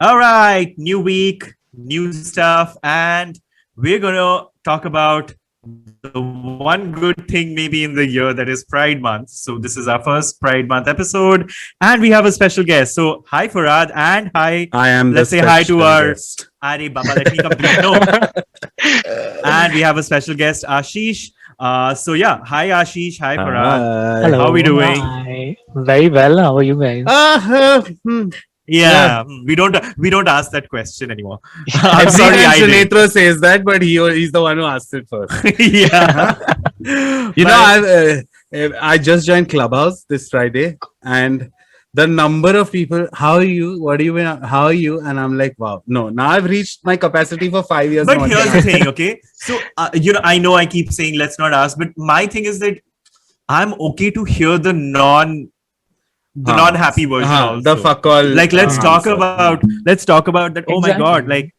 All right, new week, new stuff, and we're gonna talk about the one good thing maybe in the year, that is Pride Month. So this is our first Pride Month episode, and we have a special guest. So hi Farhad, and hi. I am the Let's say hi to special our guest. Ari Baba. Let me complete. No, and we have a special guest, Ashish. So yeah, hi Ashish, hi Farhad. Hi. How are we Hello, doing? hi. Very well. How are you guys? Yeah. Yeah, we don't ask that question anymore. I'm Every sorry, time I did. Sunetro says that, but he's the one who asked it first. Yeah. You know, But- I just joined Clubhouse this Friday, and the number of people, how are you? What do you mean? How are you? And I'm like, wow, no. Now I've reached my capacity for 5 years. but no one here's can the ask. thing, okay? So, I know I keep saying let's not ask, but my thing is that I'm okay to hear the non-happy version also. The fuck all. Like, let's talk answer. about that. Oh my God, Exactly.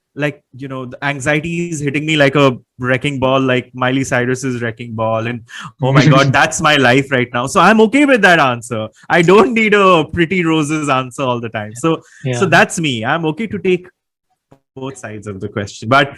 the anxiety is hitting me like a wrecking ball, like Miley Cyrus's wrecking ball, and oh my God, that's my life right now. So I'm okay with that answer. I don't need a pretty roses answer all the time. So Yeah. that's me. I'm okay to take both sides of the question. But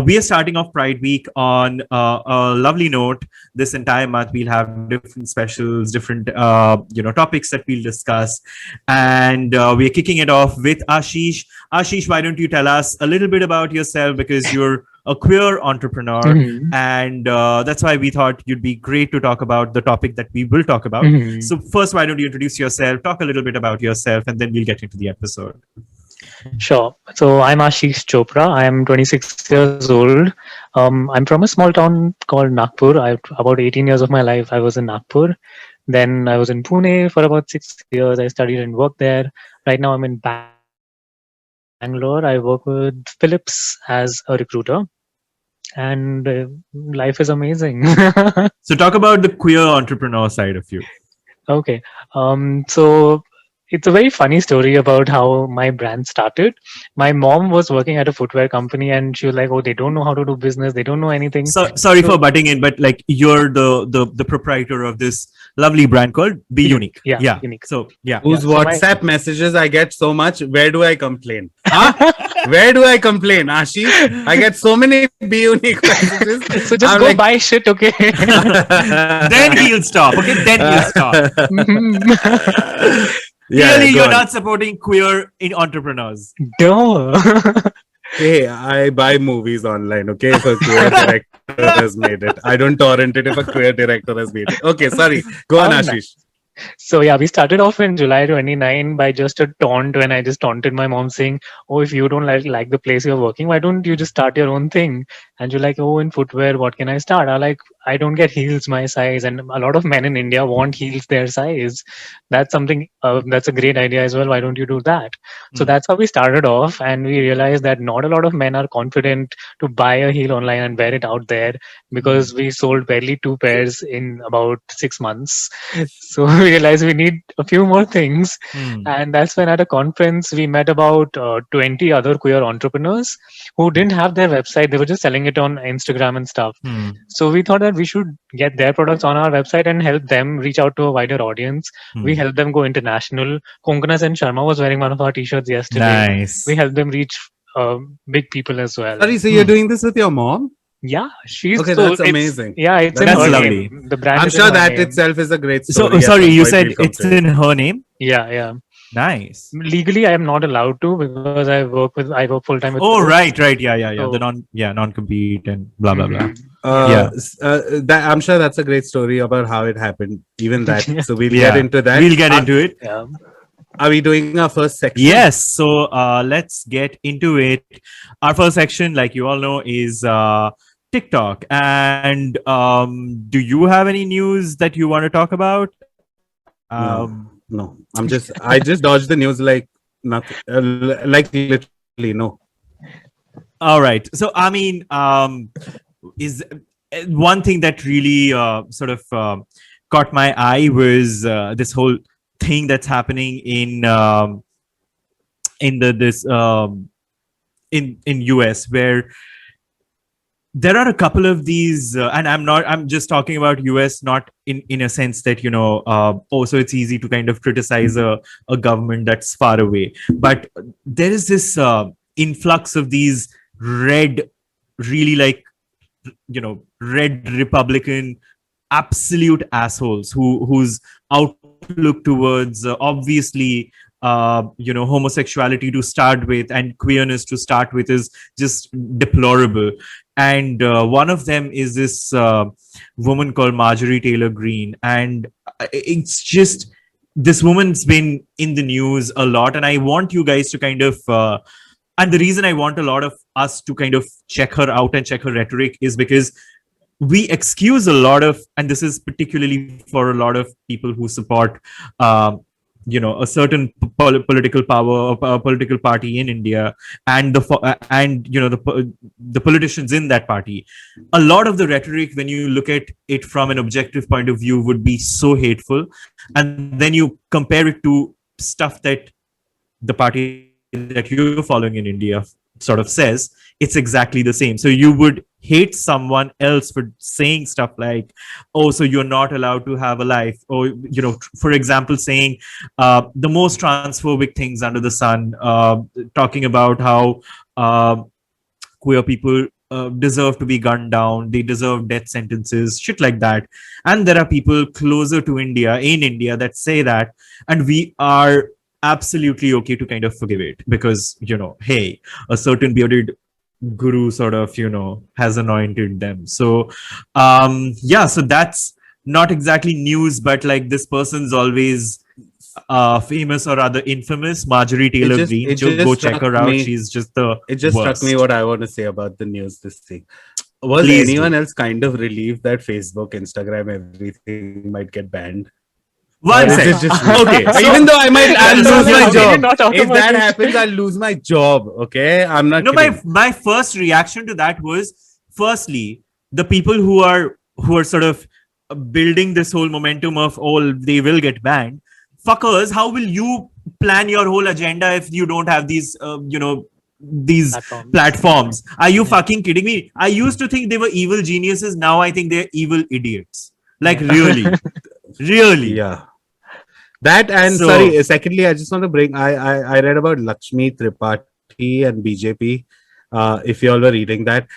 we are starting off Pride Week on a lovely note. This entire month we'll have different specials, different topics that we'll discuss, and we're kicking it off with Ashish. Ashish, why don't you tell us a little bit about yourself, because you're a queer entrepreneur, Mhm. and that's why we thought you'd be great to talk about the topic that we will talk about. Mhm. So first, why don't you introduce yourself, talk a little bit about yourself, and then we'll get into the episode. Sure. So I'm Ashish Chopra. I am 26 years old. I'm from a small town called Nagpur. About 18 years of my life I was in Nagpur. Then I was in Pune for about 6 years. I studied and worked there. Right now I'm in Bangalore. I work with Philips as a recruiter, and life is amazing. So talk about the queer entrepreneur side of you. Okay. So it's a very funny story about how my brand started. My mom was working at a footwear company and she was like, "Oh, they don't know how to do business. They don't know anything." So sorry So for butting in, but like you're the proprietor of this lovely brand called Beunic. yeah, Yeah. unique. So yeah. Whose so my- WhatsApp messages I get so much? Where do I complain? Huh? Where do I complain, Ashish? I get so many B-Unique messages. So just I'm go like- buy shit, okay? Then he'll stop. Okay, then he'll stop. Clearly, go you're on. not supporting queer in entrepreneurs. Duh. Hey, I buy movies online, okay? If a queer director has made it. I don't torrent it if a queer director has made it. Okay, sorry. Go on, Oh, Ashish. So yeah, we started off in July 29 by just a taunt when I just taunted my mom saying, "Oh, if you don't like the place you're working, why don't you just start your own thing?" And you're like, "Oh, in footwear, what can I start?" I don't get heels my size, and a lot of men in India want heels their size. That's something. That's a great idea as well. Why don't you do that? So Hmm. that's how we started off, and we realized that not a lot of men are confident to buy a heel online and wear it out there because we sold barely 2 pairs in about 6 months. So we realized we need a few more things. Hmm. And that's when at a conference we met about 20 other queer entrepreneurs who didn't have their website. They were just selling it on Instagram and stuff. Hmm. So we thought that we should get their products on our website and help them reach out to a wider audience. We Hmm. helped them go international. Konkana Sen Sharma was wearing one of our t-shirts yesterday. Nice. We helped them reach big people as well. Sorry, so you're doing this with your mom? Yeah, she's Okay, so that's it's- amazing. Yeah, it's in That's her lovely. name. The brand I'm is in sure her that name. itself is a great So story. At sorry, some you point said we'll come it's to it. in her name. Yeah. Nice. Legally, I am not allowed to because I work full time with. Oh, Philips. right. Yeah. So- The non-compete and blah blah blah. Mhm. Yeah. I'm sure that's a great story about how it happened. Even that. So we'll Yeah. get into that. We'll get into it. Yeah. Are we doing our first section? Yes. So let's get into it. Our first section, like you all know, is TikTok. And do you have any news that you want to talk about? No. I just dodged the news like nothing. Like literally, no. All right. So I mean, is one thing that really sort of caught my eye was this whole thing that's happening in in US, where there are a couple of these, and I'm just talking about US, not in a sense that, so it's easy to kind of criticize a government that's far away. But there is this influx of these red, really like, red Republican absolute assholes whose outlook towards obviously homosexuality to start with and queerness to start with is just deplorable. And one of them is this woman called Marjorie Taylor Greene, and it's just, this woman's been in the news a lot, and I want you guys to kind of and the reason I want a lot of us to kind of check her out and check her rhetoric is because we excuse a lot of, and this is particularly for a lot of people who support a certain political power or political party in India, and the politicians in that party. A lot of the rhetoric, when you look at it from an objective point of view, would be so hateful, and then you compare it to stuff that the party that you're following in India sort of says, it's exactly the same. So you would hate someone else for saying stuff like, oh, so you're not allowed to have a life, or for example, saying the most transphobic things under the sun, talking about how queer people deserve to be gunned down, they deserve death sentences, shit like that. And there are people closer to India, in India, that say that, and we are absolutely okay to kind of forgive it because, hey, a certain bearded guru sort of, has anointed them. So, so that's not exactly news, but like, this person's always famous or rather infamous, Marjorie Taylor Greene. Go check her out. She's just the It just worst. struck me what I want to say about the news this thing. Was Please anyone do. else kind of relieved that Facebook, Instagram, everything might get banned? One Or is second. it just Okay, so- even though I'll lose my How can job. you not If that automatically- happens, I'll lose my job. Okay, I'm not. No, kidding. my first reaction to that was, firstly, the people who are sort of building this whole momentum of, oh, they will get banned. Fuckers, how will you plan your whole agenda if you don't have these these platforms? Are you fucking kidding me? I used to think they were evil geniuses. Now I think they're evil idiots. Like, really. Really. Yeah. That, and So- sorry, secondly, I just want to bring, I read about Lakshmi Tripathi and BJP. If you all were reading that,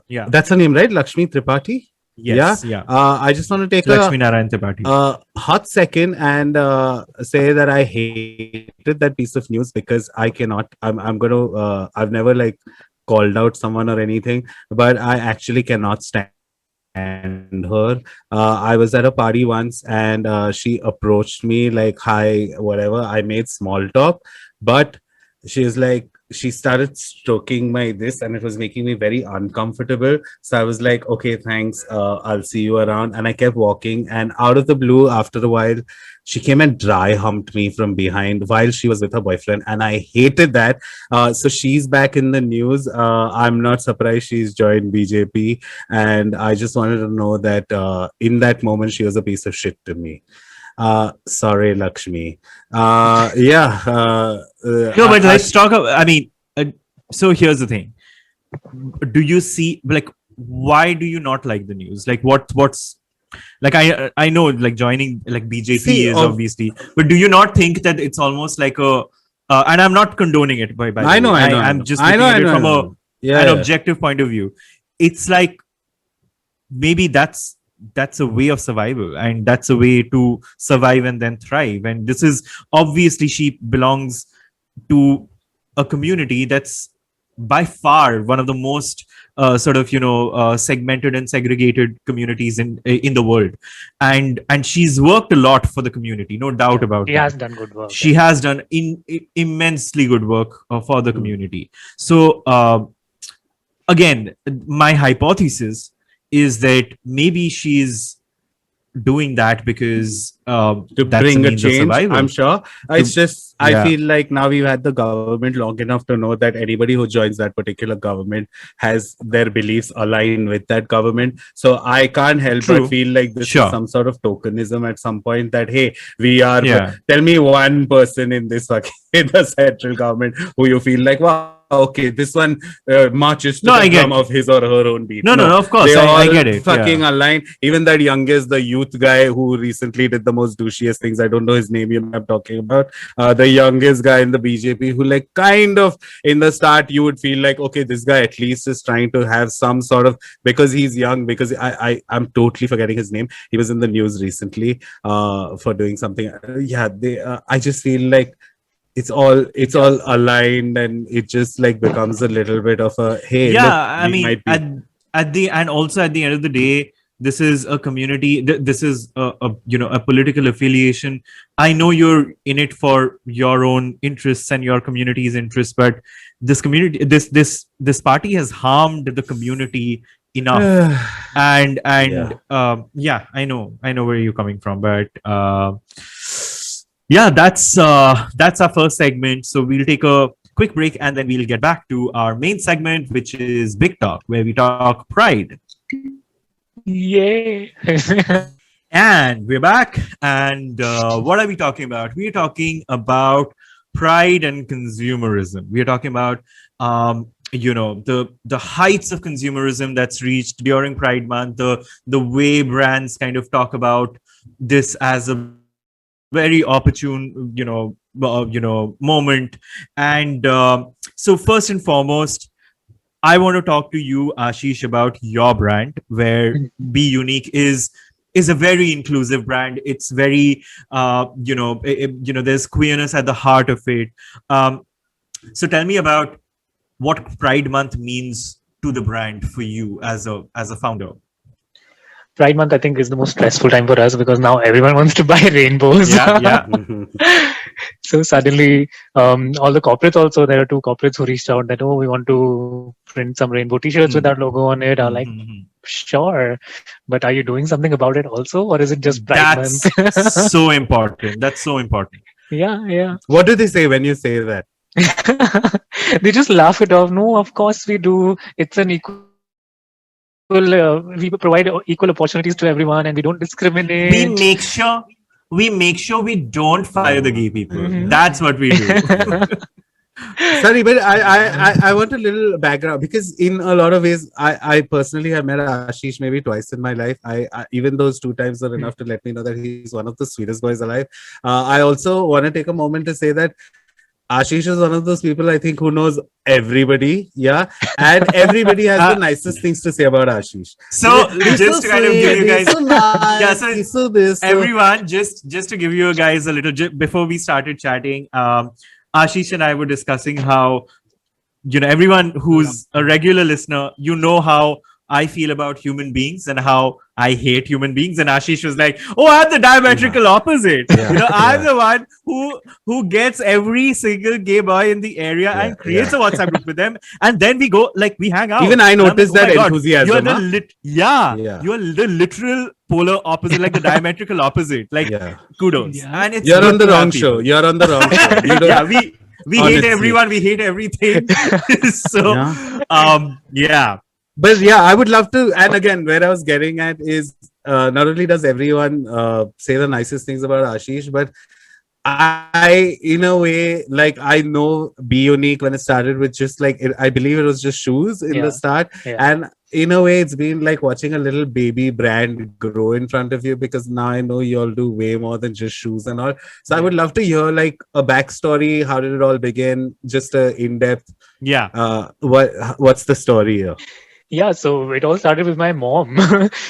Yeah. that's her name, right? Lakshmi Tripathi. Yes. Yeah. I just want to take Lakshmi Narayan Tripathi. a hot second and say that I hated that piece of news because I cannot. I'm gonna. I've never like called out someone or anything, but I actually cannot stand her. I was at a party once and she approached me like, hi, whatever. I made small talk, but she was like, she started stroking my this and it was making me very uncomfortable. So I was like, okay, thanks. I'll see you around. And I kept walking, and out of the blue, after a while, she came and dry humped me from behind while she was with her boyfriend. And I hated that. So she's back in the news. I'm not surprised she's joined BJP. And I just wanted to know that in that moment, she was a piece of shit to me. Sorry, Lakshmi. No, but let's talk about, I mean, so here's the thing. Do you see, like, why do you not like the news? Like, what's, like, I know, like, joining, like, BJP is obviously, but do you not think that it's almost like a, and I'm not condoning it, by the way. I'm just looking at it from an objective point of view. It's like, maybe that's a way of survival, and that's a way to survive and then thrive. And this is obviously, she belongs to a community that's by far one of the most segmented and segregated communities in the world, and she's worked a lot for the community, no doubt about it. She has done good work. She has done immensely good work for the community. So again, my hypothesis is that maybe she's doing that because to that's bring a a means of change, survival. I'm sure. It's just, I Yeah. feel like now we've had the government long enough to know that anybody who joins that particular government has their beliefs aligned with that government. So I can't help True. but feel like this Sure. is some sort of tokenism at some point that, hey, we are, Yeah. tell me one person in this in the central government who you feel like, wow, okay, this one marches to No, I the get drum of his or her own beat. no, of course, they all I get it. fucking Yeah. align. Even that youngest, the youth guy who recently did the most douchiest things. I don't know his name. You know what I'm talking about. The youngest guy in the BJP who, like, kind of in the start, you would feel like, okay, this guy at least is trying to have some sort of, because he's young. Because I'm totally forgetting his name. He was in the news recently for doing something. Yeah, they. I just feel like it's all aligned, and it just like becomes a little bit of a, hey, Yeah, look, I we mean, might be. at the and also at the end of the day, this is a community. This is a political affiliation. I know you're in it for your own interests and your community's interests, but this party has harmed the community enough. And yeah, I know where you're coming from, but yeah, that's our first segment. So we'll take a quick break and then we'll get back to our main segment, which is Big Talk, where we talk pride. Yay! And we're back. And what are we talking about? We're talking about pride and consumerism. We're talking about the heights of consumerism that's reached during Pride Month. The way brands kind of talk about this as a very opportune moment. And so first and foremost, I want to talk to you, Ashish, about your brand, where Beunic is a very inclusive brand. It's very there's queerness at the heart of it. So tell me about what Pride Month means to the brand for you as a founder. Pride month, I think, is the most stressful time for us because now everyone wants to buy rainbows. Yeah. So suddenly, all the corporates also, there are two corporates who reached out that, oh, we want to print some rainbow t-shirts with our logo on it. I'm like, sure, but are you doing something about it also, or is it just Pride month? That's so important. That's so important. Yeah. What do they say when you say that? They just laugh it off. No, of course we do. It's an equal. We provide equal opportunities to everyone, and we don't discriminate. We make sure we don't fire the gay people. That's what we do. Sorry, but I want a little background, because in a lot of ways, I personally have met Ashish maybe twice in my life. I even those 2 times are enough to let me know that he's one of the sweetest boys alive. I also want to take a moment to say that Ashish is one of those people, I think, who knows everybody, yeah, and everybody has the nicest things to say about Ashish. So just to kind of give you guys, so nice, so this, everyone, just to give you guys a little, before we started chatting, Ashish and I were discussing how, everyone who's a regular listener, how I feel about human beings and how I hate human beings. And Ashish was like, oh, I'm the diametrical opposite. I'm the one who gets every single gay boy in the area and creates a WhatsApp group with them. And then we go, like, we hang out. Even I noticed like, that enthusiasm. You're the literal polar opposite, like the diametrical opposite. Like, kudos. Yeah. And it's You're on the wrong show. You're on the wrong show. You don't, we hate everyone. We hate everything. So, But yeah, I would love to. And again, where I was getting at is not only does everyone say the nicest things about Ashish, but I, in a way, like, I know Beunic when it started with just like, I believe it was just shoes in the start. And in a way, it's been like watching a little baby brand grow in front of you, because now I know you all do way more than just shoes and all. So I would love to hear like a backstory. How did it all begin? Just a in-depth. What's the story here? Yeah, so it all started with my mom.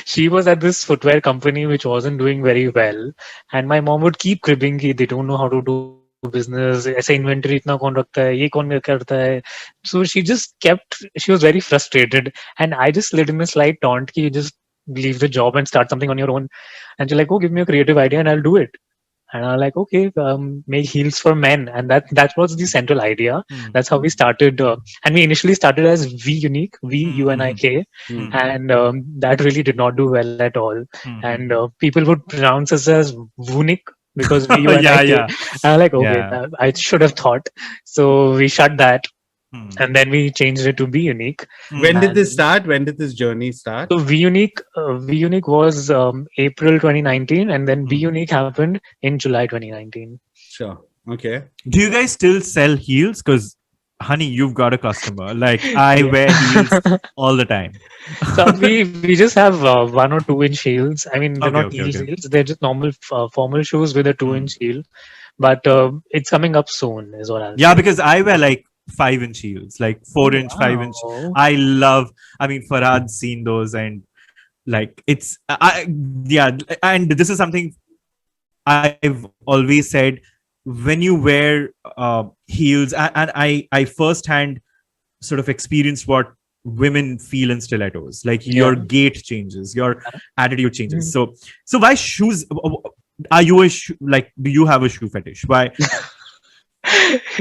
She was at this footwear company which wasn't doing very well, and my mom would keep cribbing कि they don't know how to do business. ऐसे inventory इतना कौन रखता है, ये कौन करता है. So she was very frustrated, and I just slid in a slight taunt कि you just leave the job and start something on your own. And she's like, oh, give me a creative idea and I'll do it. And I'm like, okay, make heels for men. And that was the central idea. That's how we started. And we initially started as Beunic, Vunik. And that really did not do well at all. And people would pronounce us as Vunik because Vunik. And I'm like, okay, I should have thought. So we shut that. And then we changed it to Beunic. When did this start? When did this journey start? So Beunic was April 2019, and then Beunic happened in July 2019. Sure. Okay. Do you guys still sell heels? Because honey, you've got a customer. Like I wear heels all the time. So we just have 1 or 2 inch heels. I mean, they're Okay, not okay, heels, okay. heels. They're just normal formal shoes with a 2 inch heel. But it's coming up soon, is what I'll Yeah, say. because I wear like 5 inch heels, like Oh 4 inch, 5 inch. wow! I love. I mean, Farhad's seen those, and like it's yeah, and this is something I've always said. When you wear heels, and I firsthand sort of experienced what women feel in stilettos. Like Yeah. your gait changes, your attitude changes. Mhm. So why shoes? Are you like? Do you have a shoe fetish? Why?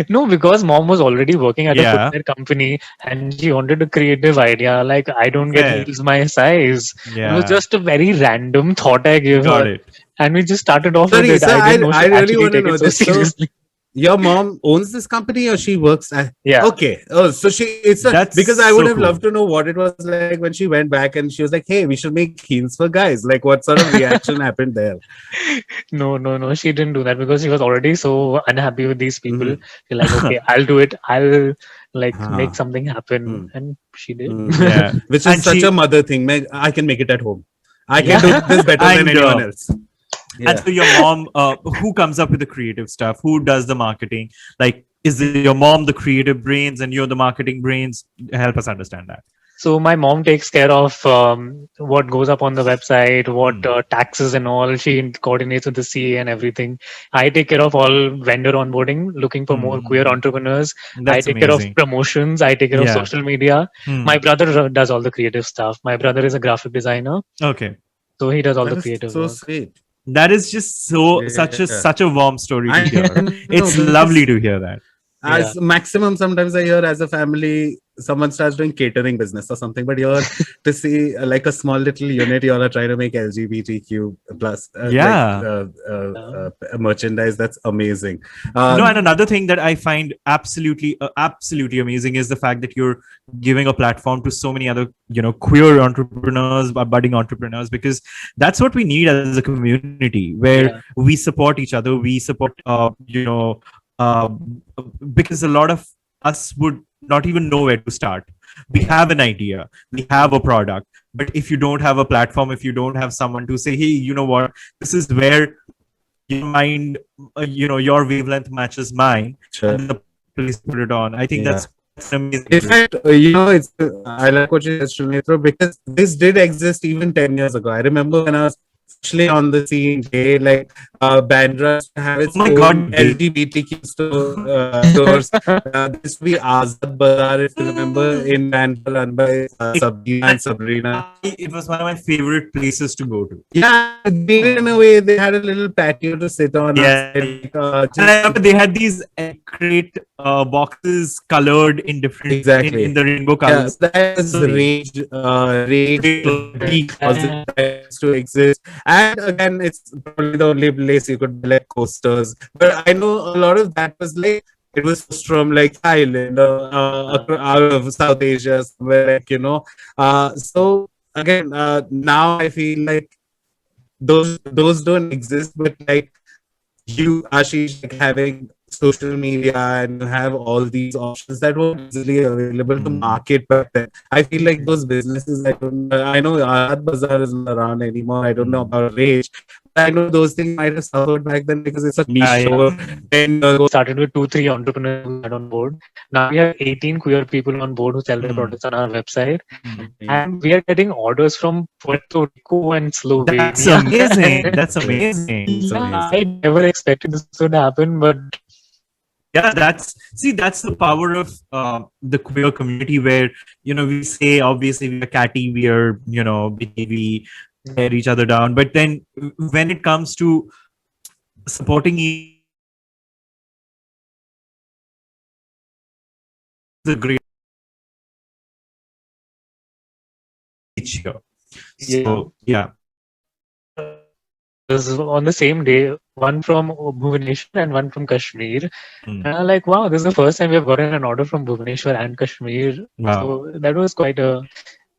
No, because mom was already working at a Yeah, footwear company and she wanted a creative idea. Like, I don't get fair. heels my size. It was Yeah, just a very random thought I gave got her. it. And we just started off with Sorry, it. sir, I didn't know I she'd really actually want to take it know so this. So, seriously. your mom owns this company or she works at... Yeah. Okay. Oh, so it's a... That's because I would so have loved cool. to know what it was like when she went back and she was like, hey, we should make heels for guys. Like, what sort of reaction happened there? No. She didn't do that because she was already so unhappy with these people. Mhm. She's like, okay, I'll do it. I'll like make Ah, something happen. hmm, And she did. Yeah, which is and such a she mother thing. I can make it at home. I can do Yeah. this better than and anyone else. and Yeah. so your mom, who comes up with the creative stuff? Who does the marketing? Like, is it your mom the creative brains and you're the marketing brains? Help us understand that. So my mom takes care of what goes up on the website, what Hmm. taxes and all. She coordinates with the CA and everything. I take care of all vendor onboarding, looking for more queer Hmm. entrepreneurs. I That's take care of amazing. promotions. I take care of Yeah. social media. Hmm. My brother does all the creative stuff. My brother is a graphic designer, Okay. so he does all That the is creative so work. sweet. That is just so Yeah. such a warm story to I hear. know It's because lovely to hear that. Yeah. as maximum sometimes I hear as a family someone starts doing catering business or something, but you're to see like a small little unit, you all are trying to make LGBTQ plus Yeah. merchandise. That's amazing. No, Uh, and another thing that I find absolutely amazing is the fact that you're giving a platform to so many other, queer entrepreneurs, budding entrepreneurs, because that's what we need as a community where Yeah. we support each other, we support, uh, because a lot of us would not even know where to start. We have an idea, we have a product, but if you don't have a platform, if you don't have someone to say, hey, you know what, this is where your mind, your wavelength matches mine, sure. and the place to put it on. I think Yeah. that's an amazing. In fact, it's I like what you said, Sunetro, because this did exist even 10 years ago. I remember when I was especially on the scene, gay, like Bandra used to have Oh its my own god, LGBTQ stores. There used to be Azad Bazaar, if you remember, in Bandra, run by Sabrina and Sabrina. it was one of my favorite places to go to. Yeah, they made it in a way. They had a little patio to sit on Yeah, outside. and I remember they had these crate boxes colored in different in Exactly. the rainbow Yeah, colors. that was So Rage great. closet that used to exist. And again, it's probably the only place you could buy like coasters. But I know a lot of that was like it was from like Thailand or out of South Asia, somewhere like. So again, now I feel like those don't exist, but like you, Ashish, like having social media and you have all these options that were easily available to market back then. I feel like those businesses, I know Art Bazaar isn't around anymore. I don't know about Rage. But I know those things might have suffered back then because it's a niche Yeah, store 10 years ago. Started with 2, 3 entrepreneurs who had on board. Now we have 18 queer people on board who sell their products on our website. And we are getting orders from Puerto Rico and That's Slovenia. amazing. That's amazing. Yeah, I never expected this would happen, but Yeah, that's the power of the queer community, where we say obviously we are catty, we are we tear each other down, but then when it comes to supporting the great here. So yeah. was on the same day, one from Bhubaneswar and one from Kashmir. And I'm like, wow, this is the first time we have gotten an order from Bhubaneswar and Kashmir. Wow. So that was quite a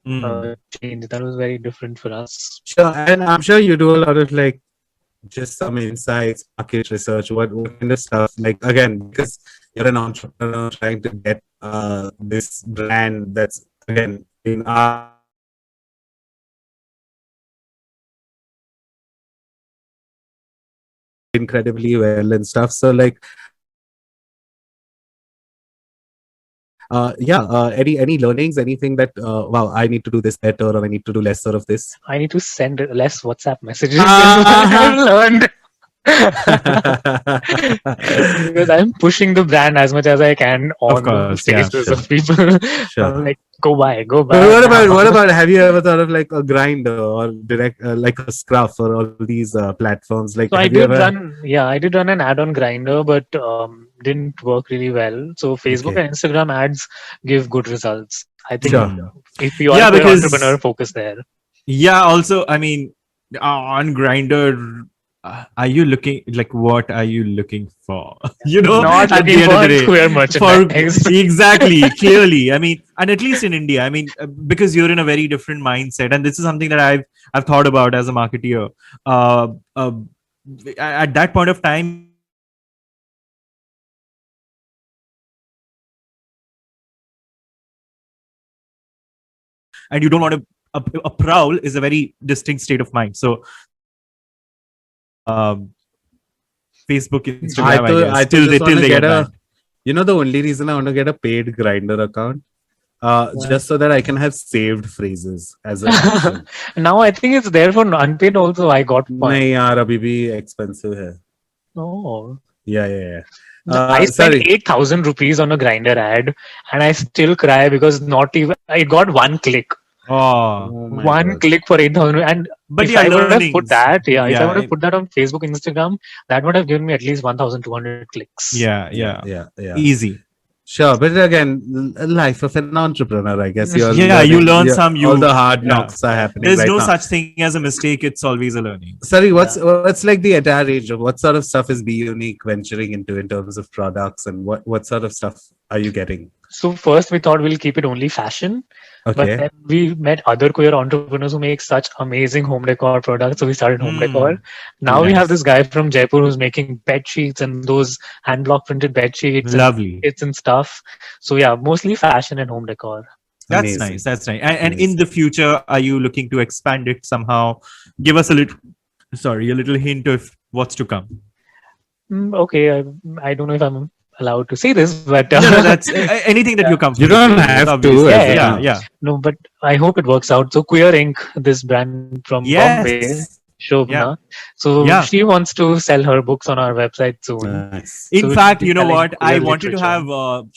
change. That was very different for us. Sure, and I'm sure you do a lot of like just some insights, market research, what kind of stuff. Like again, because you're an entrepreneur trying to get this brand that's again in our incredibly well and stuff. So like any learnings, anything that wow, I need to do this better or I need to do lesser of this. I need to send less WhatsApp messages is what I've learned. Because I'm pushing the brand as much as I can on the course, yeah, faces sure. of people. Sure. I'm like, go buy But what about now. have you ever thought of like a grinder or direct like a scruff or all these platforms? Like So have you ever I did run an ad on Grinder, but didn't work really well. So Facebook okay. and Instagram ads give good results. I think Sure. if you are a Yeah, queer entrepreneur, because focus there. yeah, also, I mean, on Grinder, are you looking like what are you looking for? Not At looking the end of for the day, queer for merchandise. exactly, clearly. I mean, and at least in India, I mean, because you're in a very different mindset, and this is something that I've thought about as a marketeer. Uh, uh, at that point of time, and you don't want to a prowl is a very distinct state of mind. So Facebook, Instagram, I guess, I till just want to they get get a banned. the only reason I want to get a paid grinder account just so that I can have saved phrases as an option. Now I think it's there for unpaid also. I got one. नहीं यार अभी भी expensive है. Oh. Yeah. I spent Sorry. 8,000 rupees on a Grinder ad, and I still cry because not even it got one click. Oh, Oh my One god. click for 8,000. And but if yeah, I would have put learnings. that, if I would have Yeah, put that on Facebook, Instagram, that would have given me at least 1,200 clicks. yeah. Yeah. Easy. Sure, but again, life of an entrepreneur, I guess you're Yeah, you learning. learn some. All the hard Yeah. knocks are happening There's right no now. such thing as a mistake. It's always a learning. Sorry, what's like the entire range of what sort of stuff is Beunic venturing into in terms of products and what sort of stuff are you getting? So first we thought we'll keep it only fashion, but Okay. then we met other queer entrepreneurs who make such amazing home decor products. So we started home decor. Now we have Nice. this guy from Jaipur who's making bed sheets and those hand block printed bed sheets and Lovely. kits and stuff. So yeah, mostly fashion and home decor. That's Amazing. nice. That's nice. And in Amazing. the future, are you looking to expand it somehow? Give us a little, a little hint of what's to come. Okay, I don't know if I'm allowed to say this, but No, that's anything that you're comfortable. You don't with, have to, obviously. as Yeah, Yeah. no, but I hope it works out. So Queer Inc., this brand from Bombay, Yes. Shobna. So Yeah. she wants to sell her books on our website soon. Nice. In So fact, we'll be you know selling what? I queer wanted to literature. have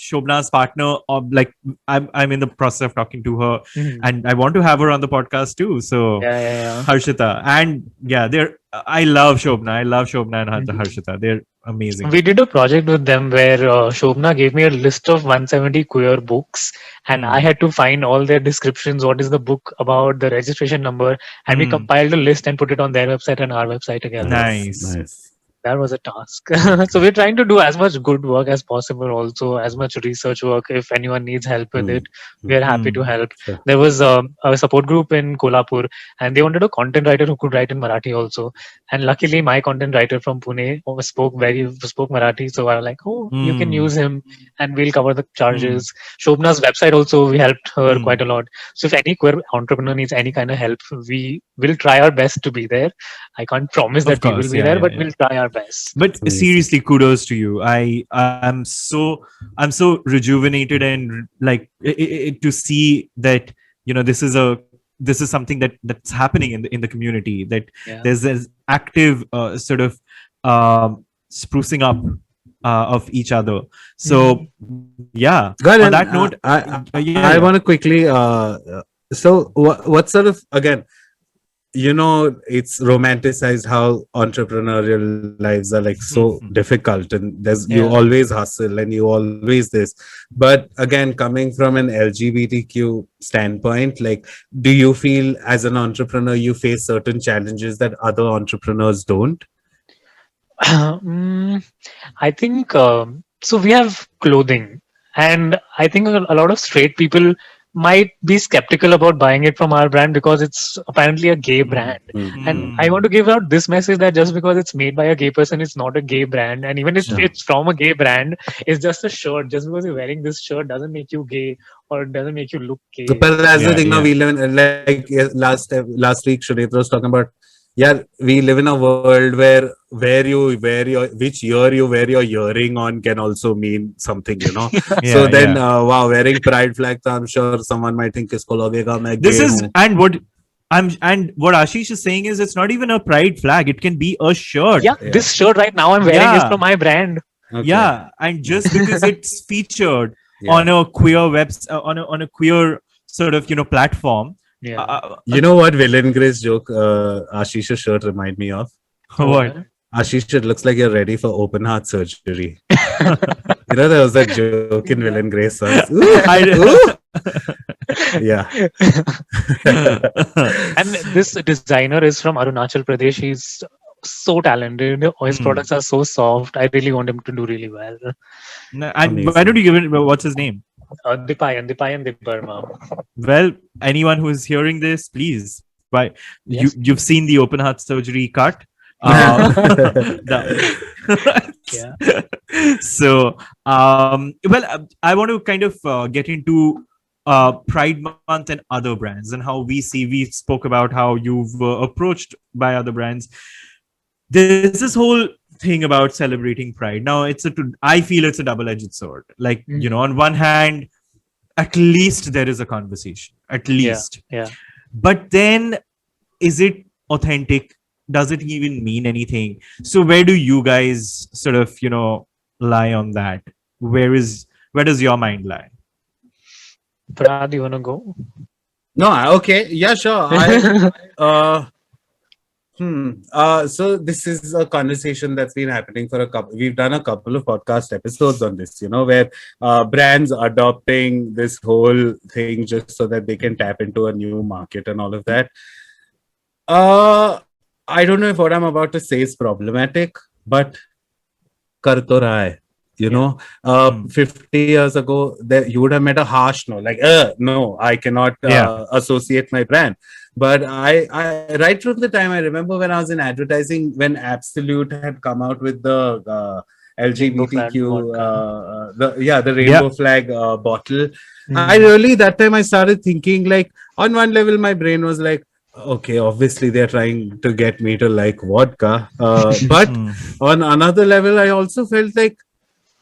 Shobna's partner. Like, I'm in the process of talking to her, Mhm. and I want to have her on the podcast too. So, Yeah. Harshita, and yeah, they're. I love Shobna. I love Shobna and Mhm. Harshita. They're amazing. We did a project with them where Shobna gave me a list of 170 queer books, and I had to find all their descriptions. What is the book about? The registration number, and we Hmm. compiled a list and put it on their website and our website together. Nice. That was a task. So we're trying to do as much good work as possible, also as much research work. If anyone needs help with it, we're happy to help. Sure. There was a support group in Kolhapur, and they wanted a content writer who could write in Marathi also. And luckily, my content writer from Pune spoke Marathi, so I was like, oh, you can use him, and we'll cover the charges. Shobna's website also, we helped her quite a lot. So if any queer entrepreneur needs any kind of help, we will try our best to be there. I can't promise Of that we will course, be yeah, there, yeah, but yeah. we'll try our best. But Amazing. seriously, kudos to you. I'm so rejuvenated and like to see that this is something that's happening in the community, that Yeah. there's this active sort of sprucing up of each other. So yeah. Good. On And that note, I want to quickly. So what sort of again? It's romanticized how entrepreneurial lives are like so difficult, and you Yeah. always hustle and you always this. But again, coming from an LGBTQ standpoint, like, do you feel as an entrepreneur you face certain challenges that other entrepreneurs don't? I think so. We have clothing, and I think a lot of straight people might be skeptical about buying it from our brand because it's apparently a gay brand. And I want to give out this message that just because it's made by a gay person, it's not a gay brand. And even if it's from a gay brand, it's just a shirt. Just because you're wearing this shirt doesn't make you gay or doesn't make you look gay. But that's the thing. Now we live in, like last week, Shunitra was talking about. Yeah, we live in a world where you wear which year you wear your earring on can also mean something, you know. So then, wow, wearing pride flags, I'm sure someone might think isko lagega main This gay is hoon. and what Ashish is saying is it's not even a pride flag. It can be a shirt. Yeah, this shirt right now I'm wearing is from my brand. Okay. Yeah, and just because it's featured on a queer on a queer sort of platform. You know what villain Grace joke Ashish's shirt remind me of? What? Ashish, it looks like you're ready for open heart surgery. You know, there was that joke in Villain Grace songs. Yeah. And this designer is from Arunachal Pradesh. He's so talented. His products are so soft. I really want him to do really well. And why don't you give it? What's his name? Dipayan Diparma. Well, anyone who is hearing this, please, you've seen the open heart surgery cut. So, well, I want to kind of get into Pride Month and other brands and how we spoke about how you've approached by other brands. There's this whole thing about celebrating Pride. Now, I feel it's a double-edged sword. Like, on one hand, at least there is a conversation, at least. Yeah. But then, is it authentic? Does it even mean anything? So where do you guys sort of, lie on that? Where does your mind lie? Brad, you want to go? No, okay. Yeah, sure. So this is a conversation that's been happening for we've done a couple of podcast episodes on this, where brands adopting this whole thing just so that they can tap into a new market and all of that. I don't know if what I'm about to say is problematic, but kar to raha hai. 50 years ago, you would have met a harsh no, like, no, I cannot associate my brand. But I right from the time I remember when I was in advertising, when Absolute had come out with the LGBTQ, the rainbow flag bottle. I really, that time I started thinking, like, on one level, my brain was like, okay, obviously they're trying to get me to like vodka. But on another level, I also felt like,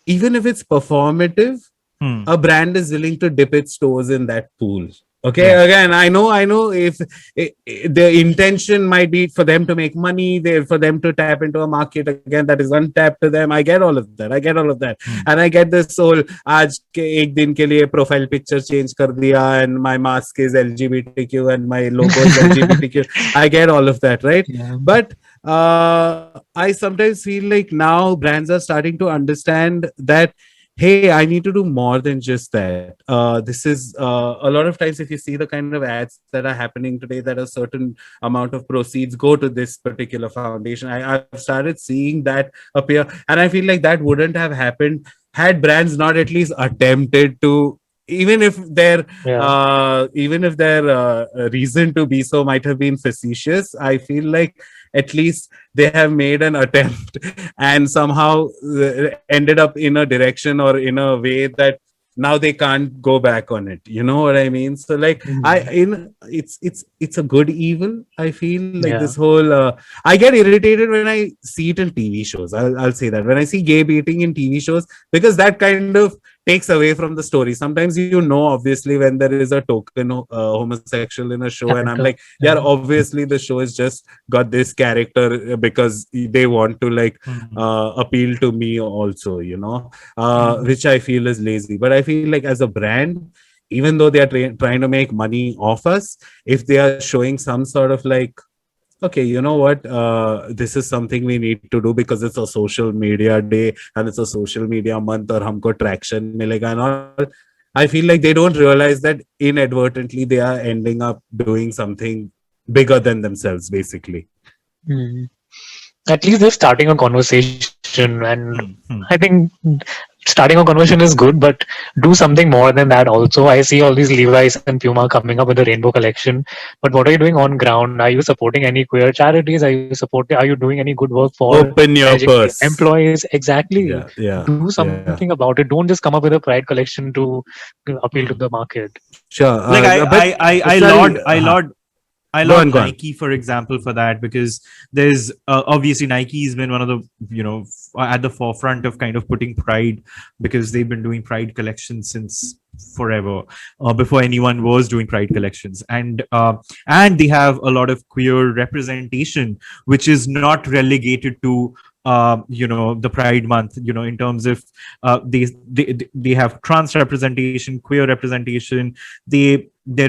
even if it's performative, a brand is willing to dip its toes in that pool. Okay, again, I know if the intention might be for them to make money, for them to tap into a market again that is untapped to them. I get all of that. And I get this whole, aaj ke ek din ke liye profile picture change kar diya and my mask is LGBTQ and my logo is LGBTQ. I get all of that, right? Yeah. But I sometimes feel like now brands are starting to understand that, hey, I need to do more than just that. This is a lot of times, if you see the kind of ads that are happening today, that a certain amount of proceeds go to this particular foundation. I've started seeing that appear. And I feel like that wouldn't have happened had brands not at least attempted to, even if their reason to be so might have been facetious. I feel like at least they have made an attempt and somehow ended up in a direction or in a way that now they can't go back on it. You know what I mean? So like, it's a good evil. I feel like this whole, I get irritated when I see it in TV shows. I'll say that when I see gay baiting in TV shows, because that kind of takes away from the story. Sometimes, obviously when there is a token homosexual in a show, and I'm like, yeah, obviously the show has just got this character because they want to like appeal to me also, which I feel is lazy. But I feel like as a brand, even though they are trying to make money off us, if they are showing some sort of like, okay, you know what? This is something we need to do because it's a social media day and it's a social media month, or humko traction milega and all. I feel like they don't realize that inadvertently they are ending up doing something bigger than themselves, basically. At least they're starting a conversation, and I think starting a conversation is good, but do something more than that also. I see all these Levi's and Puma coming up with the rainbow collection, but what are you doing on ground? Are you supporting any queer charities? Are you doing any good work for Open your managing purse. employees? Exactly. Yeah, yeah, Do something yeah. about it. Don't just come up with a Pride collection to appeal to Hmm. the market. Sure. Like But I sorry, laud I go laud on, go on. Nike, for example, for that, because there's obviously Nike's been one of the, at the forefront of kind of putting pride, because they've been doing pride collections since forever, before anyone was doing pride collections, and they have a lot of queer representation, which is not relegated to the Pride Month. In terms of they have trans representation, queer representation. There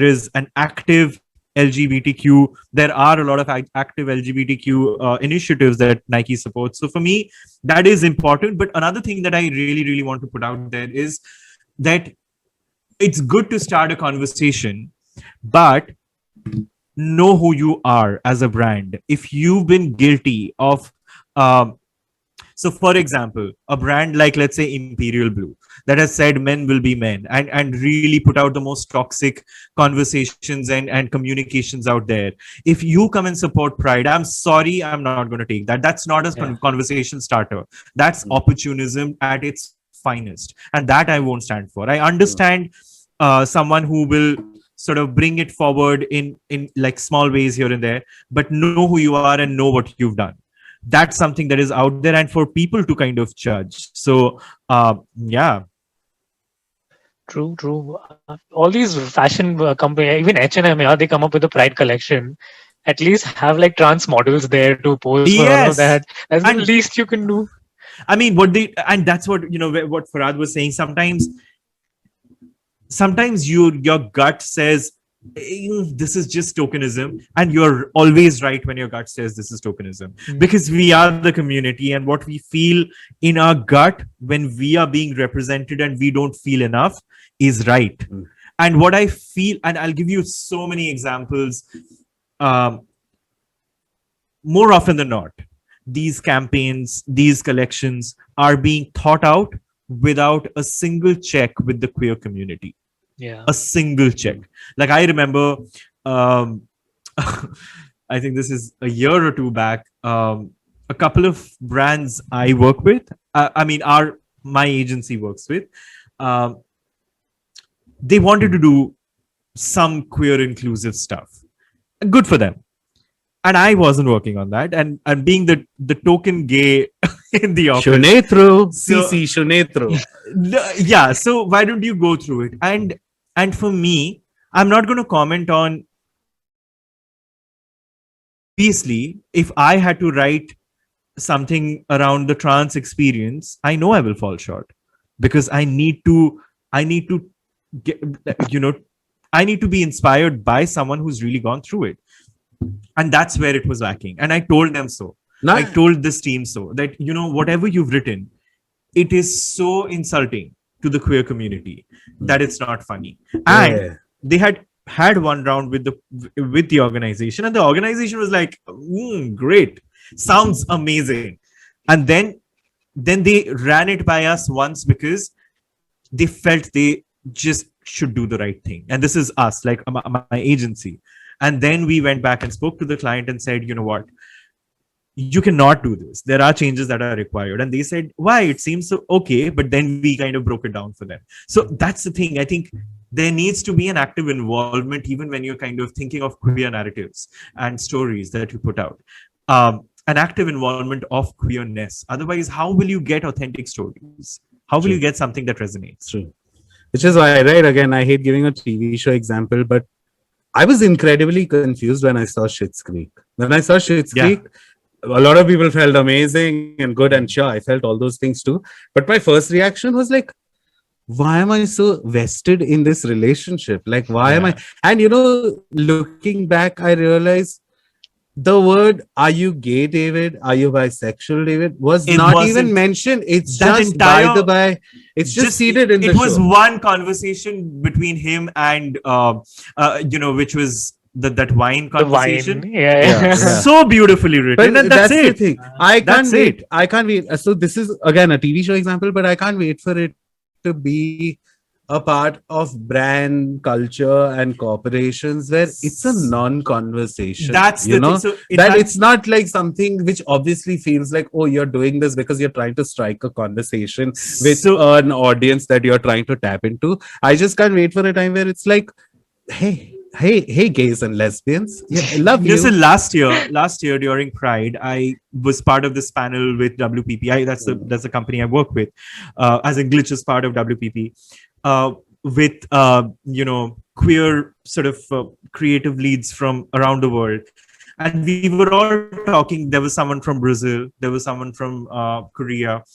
is an active LGBTQ. There are a lot of active LGBTQ initiatives that Nike supports. So for me, that is important. But another thing that I really, really want to put out there is that it's good to start a conversation, but know who you are as a brand. If you've been guilty of, so for example, a brand like, let's say, Imperial Blue, that has said men will be men, and really put out the most toxic conversations and communications out there. If you come and support Pride, I'm sorry, I'm not going to take that. That's not a Yeah. conversation starter. That's opportunism at its finest. And that I won't stand for. I understand someone who will sort of bring it forward in like small ways here and there, but know who you are and know what you've done. That's something that is out there, and for people to kind of judge. So yeah. True, true. All these fashion company, even H&M, yeah, they come up with a Pride collection. At least have like trans models there to pose for all of Yes. that. That's the And least you can do. I mean, and that's what, what Farhad was saying. Sometimes your gut says, this is just tokenism, and you're always right when your gut says this is tokenism, because we are the community, and what we feel in our gut when we are being represented and we don't feel enough is right. And what I feel, and I'll give you so many examples, more often than not, these campaigns, these collections are being thought out without a single check with the queer community. Yeah. A single check. Like I remember, I think this is a year or two back, a couple of brands I work with, my agency works with, they wanted to do some queer inclusive stuff. Good for them. And I wasn't working on that. And being the token gay in the office. Sunetro, So- CC Sunetro. Yeah. So why don't you go through it? And for me, I'm not going to comment on. Obviously, if I had to write something around the trans experience, I know I will fall short, because I need to get, I need to be inspired by someone who's really gone through it. And that's where it was lacking. And I told them so. I told this team so, that, whatever you've written, it is so insulting to the queer community that it's not funny. And they had one round with the organization, and the organization was like, great, sounds amazing. And then they ran it by us once, because they felt they just should do the right thing. And this is us, like my agency. And then we went back and spoke to the client and said, you know what, you cannot do this. There are changes that are required. And they said, why? It seems so okay. But then we kind of broke it down for them. So that's the thing. I think there needs to be an active involvement, even when you're kind of thinking of queer narratives and stories that you put out. An active involvement of queerness. Otherwise, how will you get authentic stories? How will you get something that resonates? True. Which is why, right, again, I hate giving a TV show example, but I was incredibly confused when I saw Schitt's Creek. When I saw Schitt's Creek, a lot of people felt amazing and good, and sure, I felt all those things too. But my first reaction was like, why am I so vested in this relationship? Like, why am I? And, looking back, I realized the word, are you gay, David? Are you bisexual, David? Was not even mentioned. It's just by the by. It's just seated in the show. It was one conversation between him and, which was that wine The wine. conversation. Yeah. Yeah. So beautifully written, But and that's the it. thing. I can't That's wait. it. I can't wait. So this is again a TV show example, but I can't wait for it to be a part of brand culture and corporations where it's a non-conversation. That's you the thing. know So that it's not like something which obviously feels like, oh, you're doing this because you're trying to strike a conversation with so an audience that you're trying to tap into. I just can't wait for a time where it's like, hey, gays and lesbians, yeah, I love you. listen, last year during Pride, I was part of this panel with WPP. That's the company I work with, as in Glitch is part of WPP, with queer sort of creative leads from around the world, and we were all talking. There was someone from Brazil, there was someone from Korea,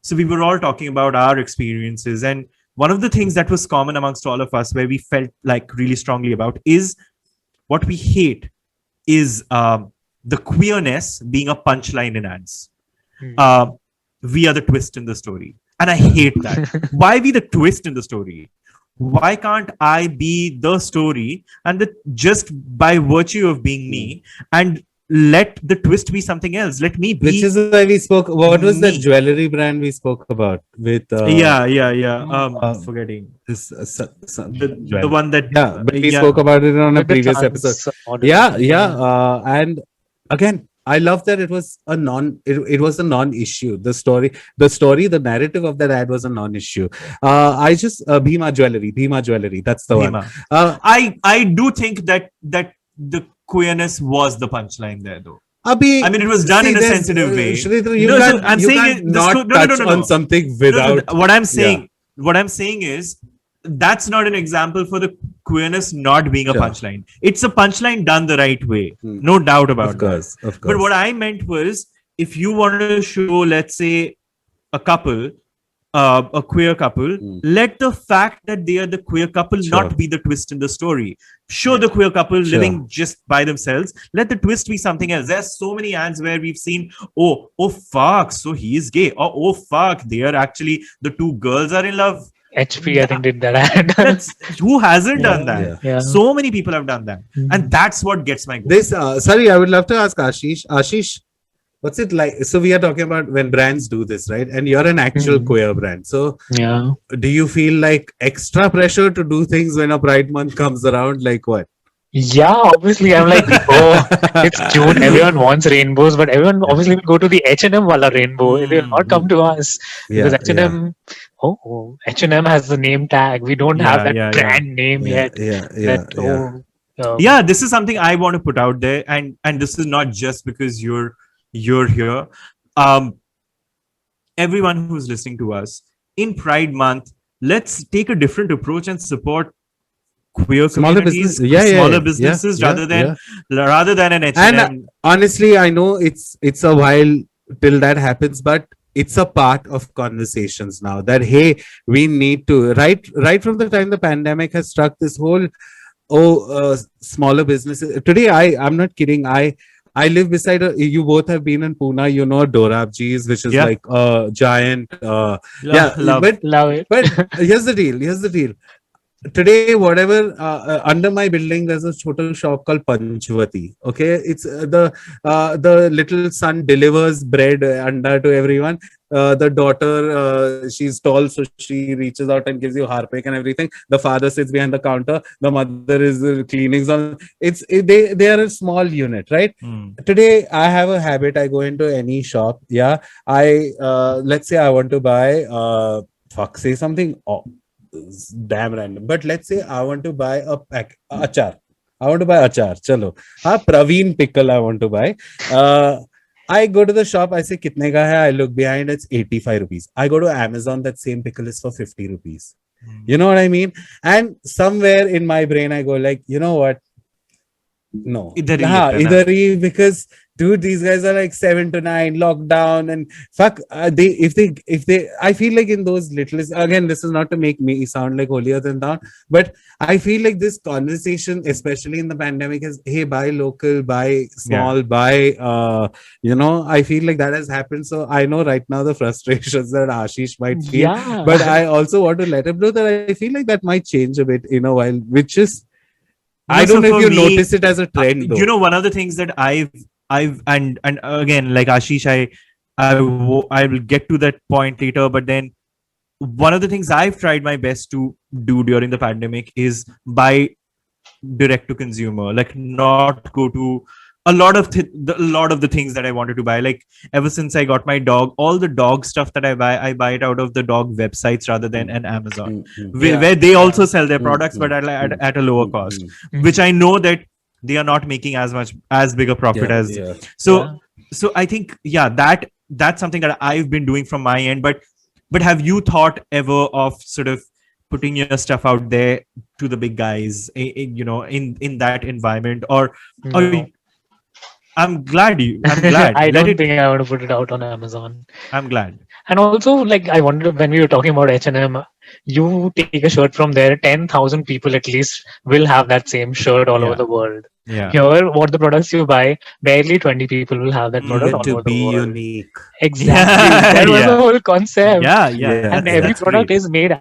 so we were all talking about our experiences. And one of the things that was common amongst all of us, where we felt like really strongly about, is what we hate is the queerness being a punchline in ads. We are the twist in the story, and I hate that. Why be the twist in the story? Why can't I be the story, and just by virtue of being me, and let the twist be something else? Let me be. Which is why we spoke. What was that me. jewelry brand we spoke about with? Forgetting This the one that but we spoke about it on a With the previous trans episode. model. And again, I love that it was a it was a non-issue. The story, the narrative of that ad was a non-issue. I just Bhima Jewelry. That's the one. Bhima. I do think that the queerness was the punchline there, though. I mean, it was done in a sensitive way. Shridhar, No, so I'm saying not touch on something without. What I'm saying is that's not an example for the queerness not being a Sure. punchline. It's a punchline done the right way, no doubt about Of course. But what I meant was, if you want to show, let's say, a couple, a queer couple, let the fact that they are the queer couple not be the twist in the story. Show the queer couple living just by themselves. Let the twist be something else. There's so many ads where we've seen, oh fuck, so he is gay. Or, oh fuck, they are actually, the two girls are in love. HP, I think, did that ad. Who hasn't done that? Yeah. So many people have done that. And that's what gets my goal. This, sorry, I would love to ask Ashish. Ashish, what's it like? So we are talking about when brands do this, right? And you're an actual queer brand. So Yeah. do you feel like extra pressure to do things when a Pride month comes around? Like what? Yeah, obviously, I'm like, oh, it's June. Everyone wants rainbows, but everyone obviously will go to the H&M wala rainbow. They will not come to us because H&M. Oh, H&M has the name tag. We don't have that brand name yet. Yeah, this is something I want to put out there, and this is not just because you're here. Everyone who's listening to us in Pride Month, let's take a different approach and support queer Smaller communities, business. smaller businesses rather than an H&M. And honestly, I know it's a while till that happens, but it's a part of conversations now that, hey, we need to right from the time the pandemic has struck, this whole smaller businesses. Today, I'm not kidding. I live beside you both have been in Pune, you know, Dorabji's, which is like a giant love it. But here's the deal. Today, whatever under my building, there's a total shop called Panchvati. Okay, it's the little son delivers bread anda to everyone. The daughter, she's tall, so she reaches out and gives you harpic and everything. The father sits behind the counter. The mother is cleaning. They are a small unit, right? Today, I have a habit. I go into any shop. Yeah, let's say I want to buy say something. Damn random, but let's say I want to buy achar. Chalo. Praveen pickle I want to buy. I go to the shop, I say kitne ka hai, I look behind, it's 85 rupees. I go to Amazon, that same pickle is for 50 rupees. You know what I mean? And somewhere in my brain I go like, you know what? No. Idhar because dude, these guys are like 7 to 9 lockdown and fuck. If they, I feel like in those little, again, this is not to make me sound like holier than thou, but I feel like this conversation, especially in the pandemic, is, hey, buy local, buy small, buy, I feel like that has happened. So I know right now the frustrations that Ashish might feel, but I also want to let him know that I feel like that might change a bit in a while, which is I don't know so if you for me, notice it as a trend, though. you know, one of the things that I've and again, like Ashish, I will get to that point later, but then one of the things I've tried my best to do during the pandemic is buy direct to consumer, like not go to a lot of the things that I wanted to buy. Like ever since I got my dog, all the dog stuff that I buy it out of the dog websites rather than an Amazon, where they also sell their products, but at a lower cost, which I know that they are not making as big a profit as. So so I think that's something that I've been doing from my end. But have you thought ever of sort of putting your stuff out there to the big guys, you know, in that environment, or No. I'm glad. I Let don't it. think I want to put it out on Amazon. I'm glad. And also, like, I wonder, when we were talking about H&M, you take a shirt from there, 10,000 people at least will have that same shirt all over Yeah. the world. Yeah. Here, what the products you buy, barely 20 people will have that product Even all to over the be world. unique. Exactly. That was the whole concept. Yeah. And Yeah. every That's product great. is made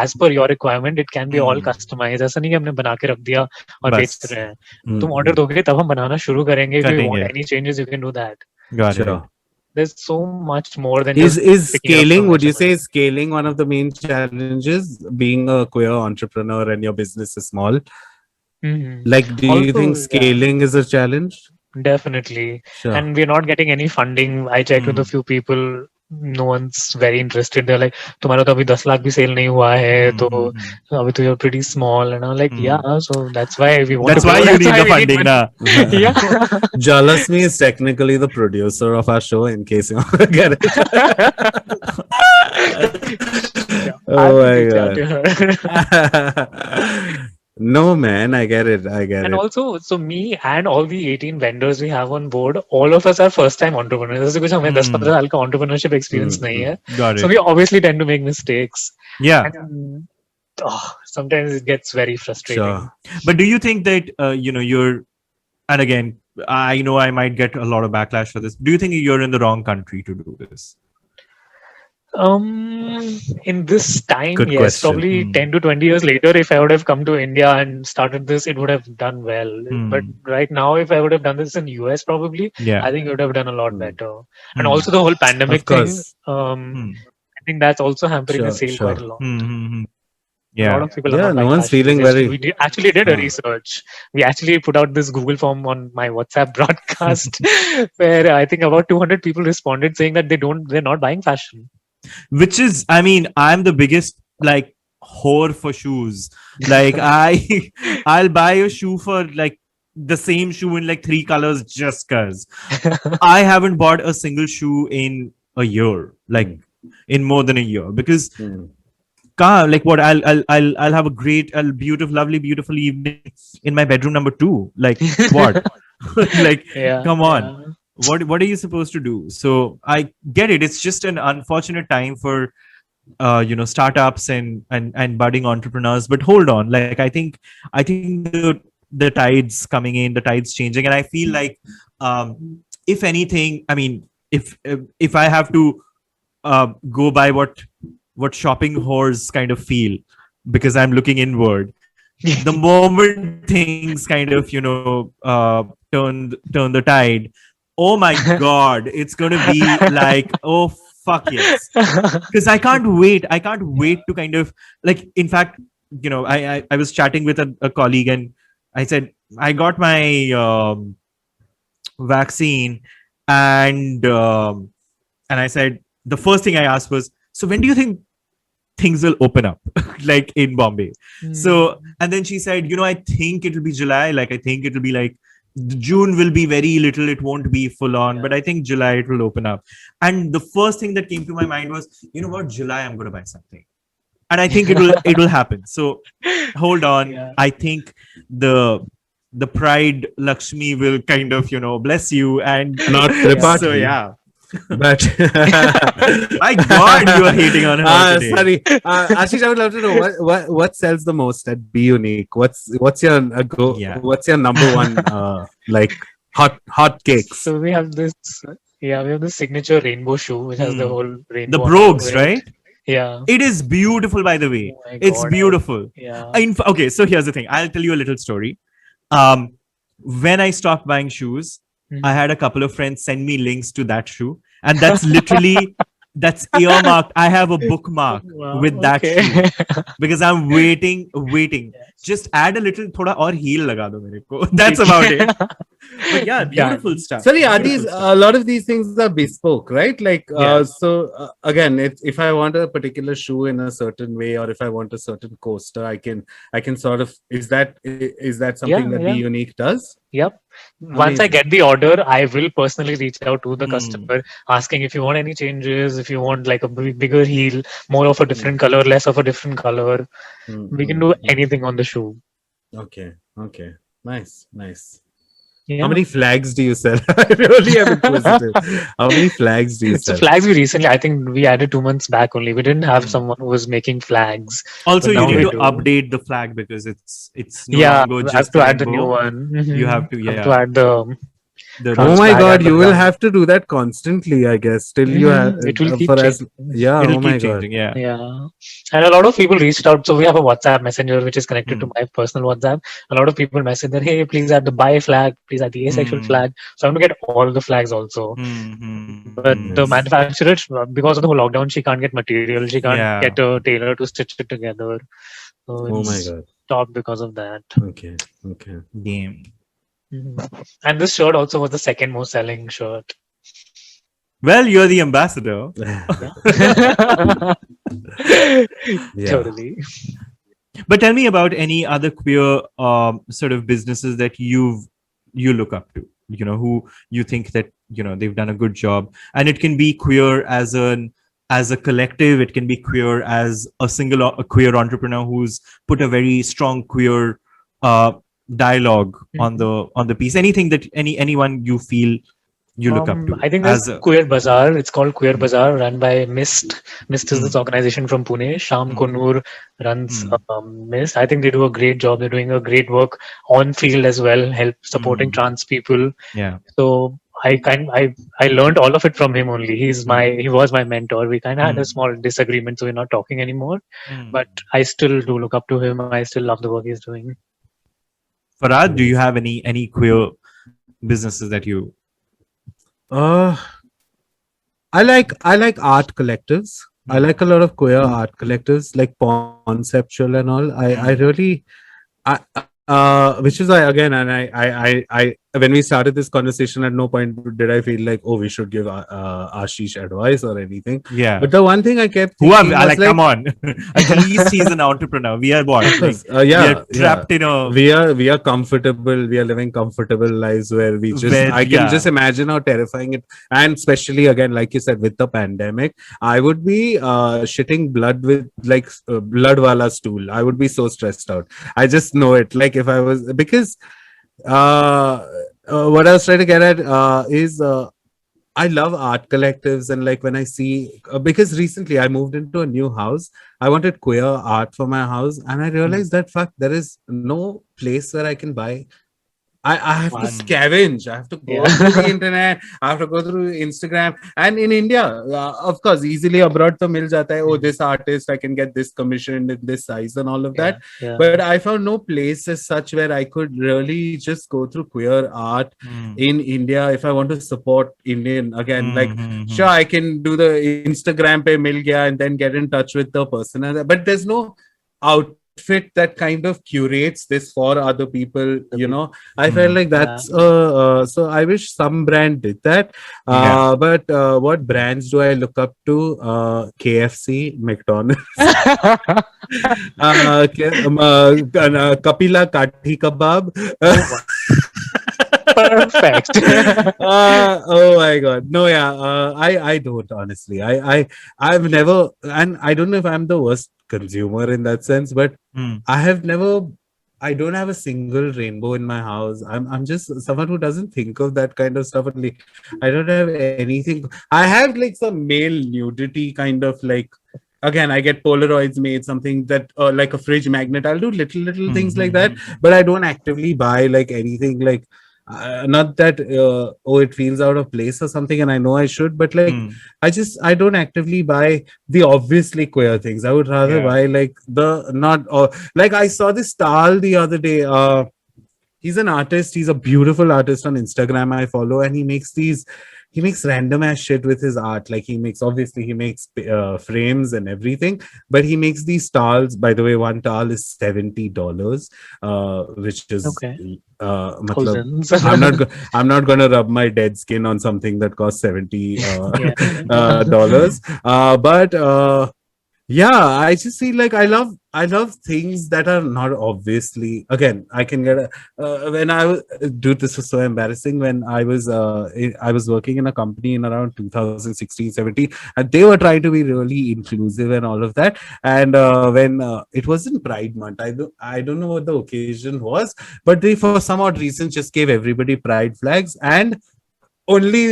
as per your requirement. It can be all customized. ऐसा नहीं कि हमने बना के रख दिया और बेच बस. रहे हैं. तुम order दोगे तब हम बनाना शुरू करेंगे. If you want करेंगे. any changes, you can do that. Got it. Sure. There's so much more than Is just picking it up scaling? from Would you H&M. say is scaling one of the main challenges? Being a queer entrepreneur and your business is small. Mhm. Like, do you Also, think scaling is a challenge? Definitely. Sure. And we're not getting any funding. I checked with a few people. No one's very interested. They're like, तुम्हारा तो अभी 10 लाख भी sale नहीं हुआ है, तो अभी तो you're pretty small. And I'm like, yeah, so that's why we want That's to why grow. you That's need why the we need funding, money. na. Yeah. Jalasmi is technically the producer of our show, in case you want to get it. I Oh will my reach out to god. her. No, man, I get it. And also, so me and all the 18 vendors we have on board, all of us are first-time entrepreneurs. जैसे कुछ हमें 10-15 साल का entrepreneurship experience नहीं है. Got So it. we obviously tend to make mistakes. Yeah. And sometimes it gets very frustrating. Sure. But do you think that you know, and again, I know I might get a lot of backlash for this. Do you think you're in the wrong country to do this? In this time, Good yes, question. probably 10 to 20 years later, if I would have come to India and started this, it would have done well. But right now, if I would have done this in US, probably, Yeah. I think it would have done a lot better. And also the whole pandemic Of thing, course. I think that's also hampering the sale quite a lot. A Yeah. lot of people are Yeah, not no buying one's fashion feeling because very- we actually did a research. We actually put out this Google form on my WhatsApp broadcast where I think about 200 people responded saying that they're not buying fashion. Which is, I mean, I'm the biggest like whore for shoes. Like I'll buy a shoe for like the same shoe in like 3 colors just cause. I haven't bought a single shoe in a year, like in more than a year, because like what I'll have a beautiful evening in my bedroom number 2. Like what? Like come on. Yeah. What are you supposed to do? So I get it. It's just an unfortunate time for you know, startups and budding entrepreneurs. But hold on, like I think the tides coming in, the tides changing, and I feel like if anything, I mean, if I have to go by what shopping whores kind of feel, because I'm looking inward, the moment things kind of, you know, turn the tide, oh my god, it's gonna be like, oh fuck yes, because I can't wait to kind of, like, in fact, you know, I was chatting with a colleague and I said I got my vaccine, and I said, the first thing I asked was, so when do you think things will open up like in Bombay? So, and then she said, you know, I think it'll be July, like I think it'll be like June will be very little, it won't be full on, but I think July it will open up. And the first thing that came to my mind was, you know what, July I'm going to buy something, and I think it will happen. So hold on, I think the Pride Lakshmi will kind of, you know, bless you and Not Tripathi. So yeah. But My God, you are hating on her today. sorry, Ashish, I would love to know what sells the most at Beunic. What's your What's your number one like hot cakes? So we have this signature rainbow shoe which has the whole rainbow. The brogues, right? Yeah. It is beautiful, by the way. Oh my It's God, beautiful. Yeah. Okay, so here's the thing. I'll tell you a little story. When I stopped buying shoes, Mhm. I had a couple of friends send me links to that shoe, and that's literally that's earmarked. I have a bookmark Wow. with that Okay. shoe because I'm waiting. Just add a little, thoda और heel लगा दो मेरे को. That's about it. But yeah, beautiful Done. stuff. So yeah, Beautiful stuff. a lot of these things are bespoke, right? Like, Yeah. again, if I want a particular shoe in a certain way, or if I want a certain coaster, I can sort of, is that something Yeah, that yeah. Beunic does? Yep. Once I Amazing. get the order, I will personally reach out to the Hmm. customer asking if you want any changes, if you want like a bigger heel, more of a Hmm. different color, less of a different color. We can do Hmm. anything on the shoe. Okay. Okay. Nice. Nice. How Yeah. many flags do you sell? I really am inquisitive. How many flags do you So sell? flags we recently, I think we added 2 months back only. We didn't have Hmm. someone who was making flags, Also, but you now need we to do. update the flag because it's no Yeah, longer I have just to the add the new rainbow. one. You have to, I have yeah, to add the the Oh trans my flag God, and the you will brown. have to do that constantly, I guess. Till you have It will keep for as changing. yeah. it'll Oh my keep God. changing. Yeah. Yeah. And a lot of people reached out. So we have a WhatsApp messenger which is connected to Hmm. my personal WhatsApp. A lot of people message that, hey, please add the bi flag, please add the asexual Hmm. flag. So I'm going to get all the flags also. But the Nice. manufacturer, because of the whole lockdown, she can't get material. She can't Yeah. get a tailor to stitch it together. So Oh my it's God. stopped because of that. Okay. Okay. Game. And this shirt also was the second most selling shirt. Well, you're the ambassador. Yeah. Yeah. Totally. But tell me about any other queer sort of businesses that you look up to. You know, who you think that they've done a good job, and it can be queer as a collective. It can be queer as a queer entrepreneur who's put a very strong queer uh, dialogue on the piece. Anything that anyone you feel you look up to I think there's as a. Queer Bazaar. It's called Queer Bazaar, run by Mist. Mist is this Hmm, organization from Pune. Sham hmm, Konur runs hmm, Mist. I think they do a great job. They're doing a great work on field as well, help supporting hmm. trans people. Yeah. So I learned all of it from him only. He was my mentor. We kind of had a Hmm, small disagreement, so we're not talking anymore. hmm. But I still do look up to him. I still love the work he's doing. Farhad, do you Nice. have any queer businesses that you? Uh, I like art collectives. I like a lot of queer art collectives, like conceptual and all. I really I which is why again, and I when we started this conversation, at no point did I feel like, oh, we should give Ashish advice or anything. Yeah. But the one thing I kept Who are thinking was like, come on. At least he's an entrepreneur. We are what? of Like course, we are trapped in a we are comfortable. We are living comfortable lives where we just where, I can yeah. just imagine how terrifying it, and especially again, like you said, with the pandemic, I would be shitting blood with like blood wala stool. I would be so stressed out. I just know it. Like if I was because what I was trying to get at is I love art collectives, and like when I see because recently I moved into a new house, I wanted queer art for my house, and I realized that fuck, there is no place where I can buy. I have to Wow. scavenge. I have to go Yeah. through the internet. I have to go through Instagram. And in India, of course, easily abroad to mil jata hai. Oh, this artist, I can get this commissioned in this size and all of that. Yeah. But I found no place as such where I could really just go through queer art in India if I want to support Indian. Again, like, sure, I can do the Instagram pe mil gaya and then get in touch with the person. But there's no outfit that kind of curates this for other people, you know. I felt like that's so I wish some brand did that. Yeah. But what brands do I look up to? KFC, McDonald's, Kapila Kathi Kebab. Perfect. Oh my god, no, yeah, I don't honestly. I've never, and I don't know if I'm the worst consumer in that sense, but I have never. I don't have a single rainbow in my house. I'm just someone who doesn't think of that kind of stuff. Only I don't have anything. I have like some male nudity kind of like. Again, I get Polaroids made, something that like a fridge magnet. I'll do little things like that, but I don't actively buy like anything like. Not that oh, it feels out of place or something, and I know I should, but like I don't actively buy the obviously queer things. I would rather Yeah. buy like the not or like I saw this style the other day. he's an artist. He's a beautiful artist on Instagram I follow, and he makes random ass shit with his art. Like he makes frames and everything, but he makes these towels. By the way, one towel is $70, which is Okay. matlab, Thousands. I'm not gonna rub my dead skin on something that costs 70 Yeah. dollars. But yeah, I just feel like I love things that are not obviously. Again, I can get when I was dude, this was so embarrassing. When I was working in a company in around 2016, 17, and they were trying to be really inclusive and all of that. And when it wasn't Pride Month, I don't know what the occasion was, but they for some odd reason just gave everybody pride flags, and only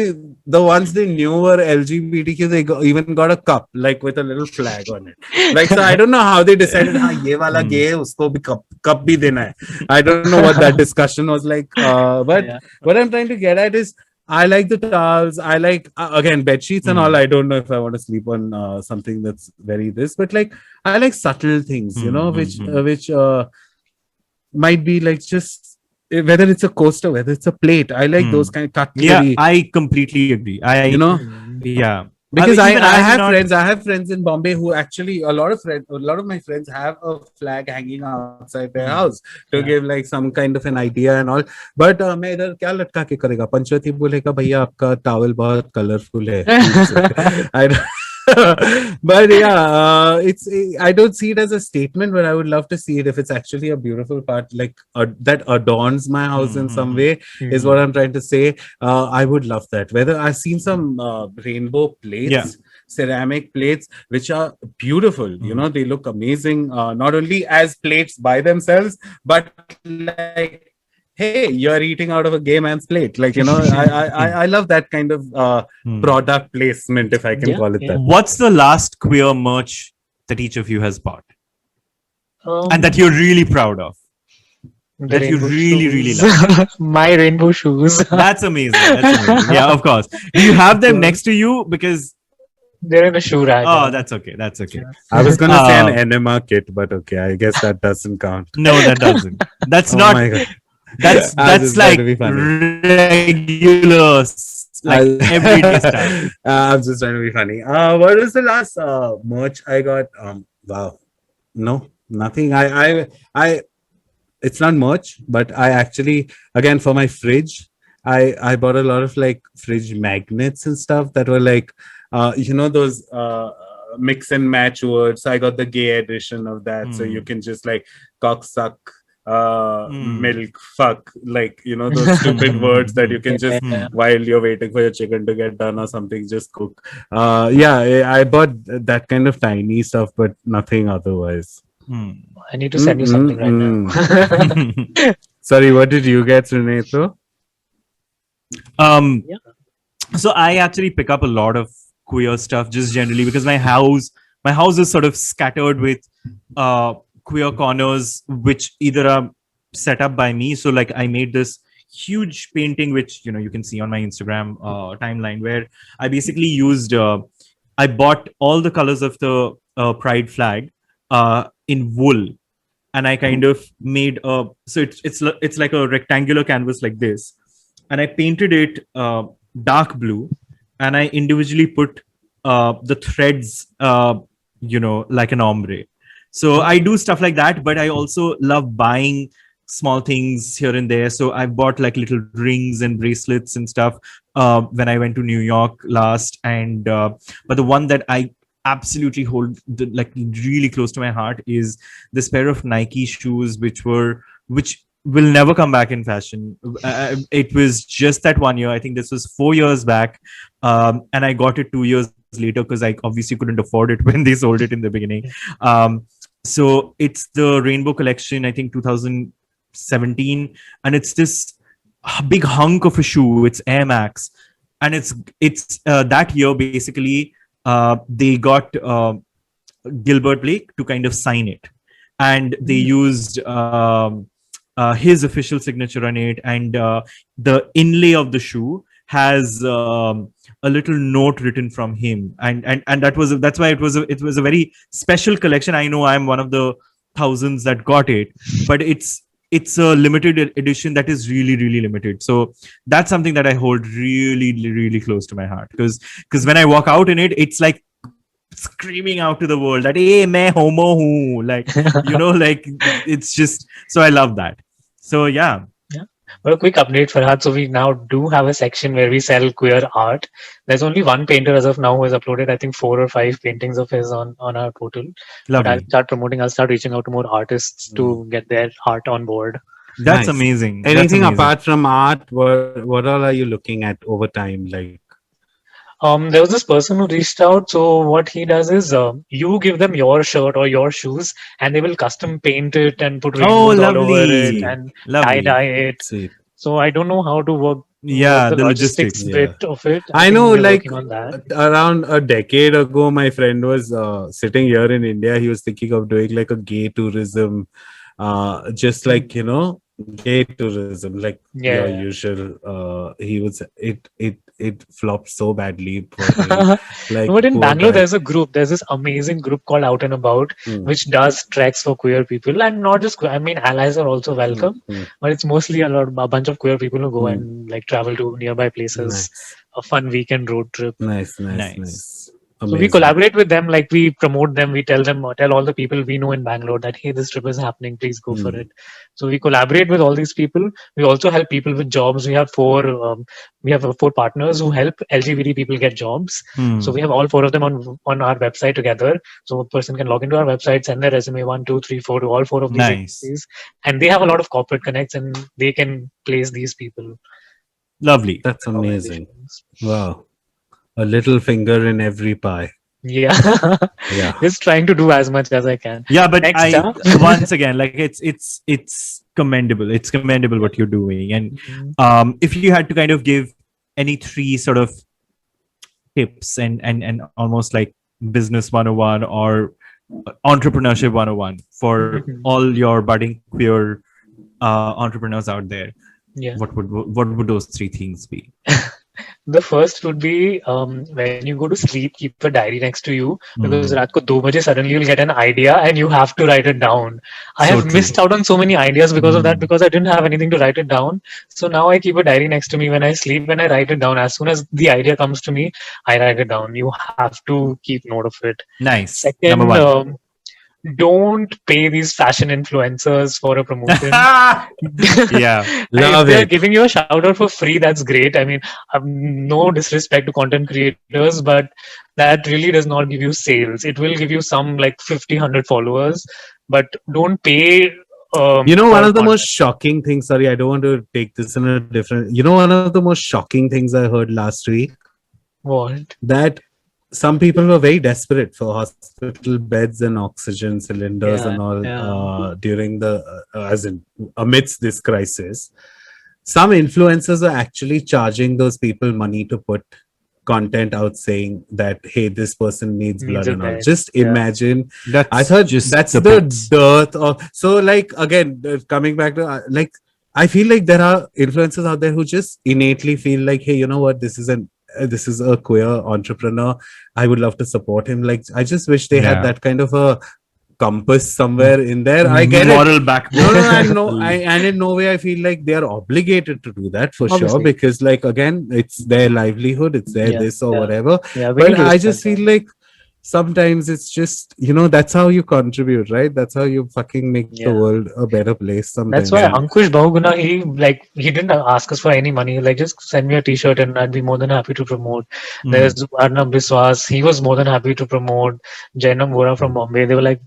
the ones they knew were LGBTQ. They even got a cup like with a little flag on it. Like, so I don't know how they decided, "Ha, ye wala gay hai, usko bhi cup bhi dena hai." I don't know what that discussion was like. But Yeah. what I'm trying to get at is, I like the towels. I like again bed sheets and all. I don't know if I want to sleep on something that's very this, but like I like subtle things, which might be like just whether it's a coaster, whether it's a plate. I like those kind of cutlery. Yeah, I completely agree. Yeah. Because I Even have not, friends. I have friends in Bombay who actually a lot of my friends have a flag hanging outside their house to Yeah. give like some kind of an idea and all. But मैं इधर क्या लटका के करेगा? पंचवती बोलेगा भैया आपका towel बहुत colorful है. I don't- but yeah, I don't see it as a statement, but I would love to see it if it's actually a beautiful part, like that adorns my house in some way. Is what I'm trying to say. I would love that. Whether I've seen some rainbow plates, ceramic plates, which are beautiful. You know, they look amazing. Not only as plates by themselves, but like, hey, you're eating out of a gay man's plate. Like, you know, I love that kind of product placement, if I can Yeah, call it yeah. that. What's the last queer merch that each of you has bought and that Um, you're really proud of? the that you rainbow really shoes. My rainbow shoes. That's amazing. That's amazing. Yeah, of course. Do you have them next to you? Because They're in a shoe rack. oh, that's okay. That's okay. I was gonna say an enema kit, but okay, I guess that doesn't count. No, that doesn't. That's Oh not. my God. That's I was just trying like to be funny. regular, like everyday stuff. I'm just trying to be funny. What was the last merch I got? Wow, no, nothing. I. It's not merch, but I actually, again, for my fridge, I bought a lot of like fridge magnets and stuff that were like, those mix and match words. I got the gay edition of that, so you can just like cock suck, milk, fuck, like, you know, those stupid words that you can just while you're waiting for your chicken to get done or something, just cook. Yeah, I bought that kind of tiny stuff, but nothing otherwise. I need to send you something right now. Sorry, what did you get, Sunetro? Um, Yeah. So I actually pick up a lot of queer stuff just generally because my house is sort of scattered with queer corners, which either are set up by me. So like I made this huge painting, which you can see on my Instagram timeline, where I basically used I bought all the colors of the pride flag in wool, and I kind of made it's like a rectangular canvas like this, and I painted it dark blue, and I individually put the threads like an ombre. So I do stuff like that, but I also love buying small things here and there. So I bought like little rings and bracelets and stuff when I went to New York last, and but the one that I absolutely hold like really close to my heart is this pair of Nike shoes, which will never come back in fashion. It was just that 1 year. I think this was 4 years back, and I got it 2 years later because I obviously couldn't afford it when they sold it in the beginning. So it's the Rainbow Collection, I think 2017, and it's this big hunk of a shoe. It's Air Max, and it's that year basically. They got Gilbert Blake to kind of sign it, and they used his official signature on it, and the inlay of the shoe has a little note written from him, and that's why it was a very special collection. I know I'm one of the thousands that got it, but it's it's a limited edition that is really, really limited. So that's something that I hold really, really close to my heart, because when I walk out in it, it's like screaming out to the world that hey, main homo hu, like like it's just, so I love that. So yeah. Well, a quick update, Farhad. So we now do have a section where we sell queer art. There's only one painter as of now who has uploaded, I think, 4 or 5 paintings of his on our portal. But I'll Lovely. start promoting. I'll start reaching out to more artists to get their art on board. That's Nice. amazing. That's Anything amazing. apart from art, what all are you looking at over time? Like, There was this person who reached out. So what he does is, you give them your shirt or your shoes, and they will custom paint it and put Oh, rainbows all over it lovely. and Lovely. tie-dye it. sweet. So I don't know how to work Yeah, the the logistics logistics. bit of it. I think know, we're like working on that. around a decade ago, my friend was sitting here in India. He was thinking of doing like a gay tourism, just like gay tourism, like your Yeah. usual. He was it flopped so badly for him. Like, But in poor Bangalore, guy. there's this amazing group called Out and About, Hmm. which does treks for queer people, and not just I mean, allies are also welcome, Hmm. but it's mostly a bunch of queer people who go Hmm. and like travel to nearby places, Nice, a fun weekend road trip. nice, nice, Nice. nice. So we Amazing. collaborate with them, like we promote them, we tell all the people we know in Bangalore that hey, this trip is happening, please go for Hmm. it. So we collaborate with all these people. We also help people with jobs. We have 4 partners who help LGBT people get jobs. Hmm. So we have all 4 of them on our website together. So a person can log into our website, send their resume 1, 2, 3, 4 to all 4 of these Nice. agencies, and they have a lot of corporate connects, and they can place these people. Lovely. That's amazing. Organizations. Wow, a little finger in every pie. Yeah. Yeah. Just trying to do as much as I can. Yeah, but Next up. once again, like it's commendable. It's commendable what you're doing. And if you had to kind of give any 3 sort of tips and almost like business 101 or entrepreneurship 101 for Mhm. all your budding queer entrepreneurs out there, Yeah. what would those 3 things be? The first would be when you go to sleep, keep a diary next to you, because Hmm. रात को 2 बजे suddenly you'll get an idea and you have to write it down. I So have true. missed out on so many ideas because of that, Hmm. because I didn't have anything to write it down. So now I keep a diary next to me when I sleep, and I write it down. As soon as the idea comes to me, I write it down. You have to keep note of it. Nice. Number Second, 1. don't pay these fashion influencers for a promotion. Yeah. Love If they're it. giving you a shout out for free, that's great. I mean, no disrespect to content creators, but that really does not give you sales. It will give you some like 50, 100 followers, but don't pay. One for of the most content. shocking things, sorry, I don't want to take this in a different, one of the most shocking things I heard last week, What? that some people were very desperate for hospital beds and oxygen cylinders and all during as in amidst this crisis. Some influencers are actually charging those people money to put content out saying that, hey, this person needs blood Needs a and all. bed. Just Yeah. imagine. That's I thought just that's the the pits. dearth of. So, like, again, coming back to like, I feel like there are influencers out there who just innately feel like, hey, you know what, this is a queer entrepreneur. I would love to support him. Like, I just wish they had Yeah. that kind of a compass somewhere in there. I get it. Moral backbone. And in no way I feel like they are obligated to do that for sure, Obviously. because like, again, it's their livelihood, it's their Yeah, this or yeah. whatever. Yeah, we But need to I respect just that. feel like sometimes it's just, that's how you contribute, right? That's how you fucking make the Yeah. world a better place sometimes. That's why Yeah. Ankush Bahuguna, he didn't ask us for any money. Like, just send me a T-shirt and I'd be more than happy to promote. There's Arnab Biswas, he was more than happy to promote. Jainam Vora from Bombay, they were like,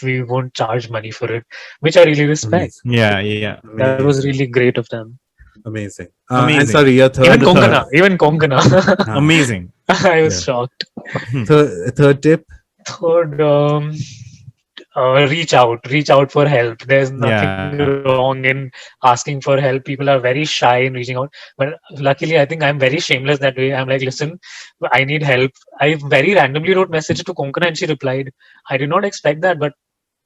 we won't charge money for it, which I really respect. Amazing. Yeah. That was Amazing. really great of them. Amazing. Amazing. And sorry, your third, Even the Konkana, even Konkana. Amazing. I was Yeah. shocked. third tip. Third, reach out for help. There's nothing wrong in asking for help. People are very shy in reaching out, but luckily I think I'm very shameless that way. I'm like, listen, I need help. I very randomly wrote message to Konkana and she replied. I did not expect that, but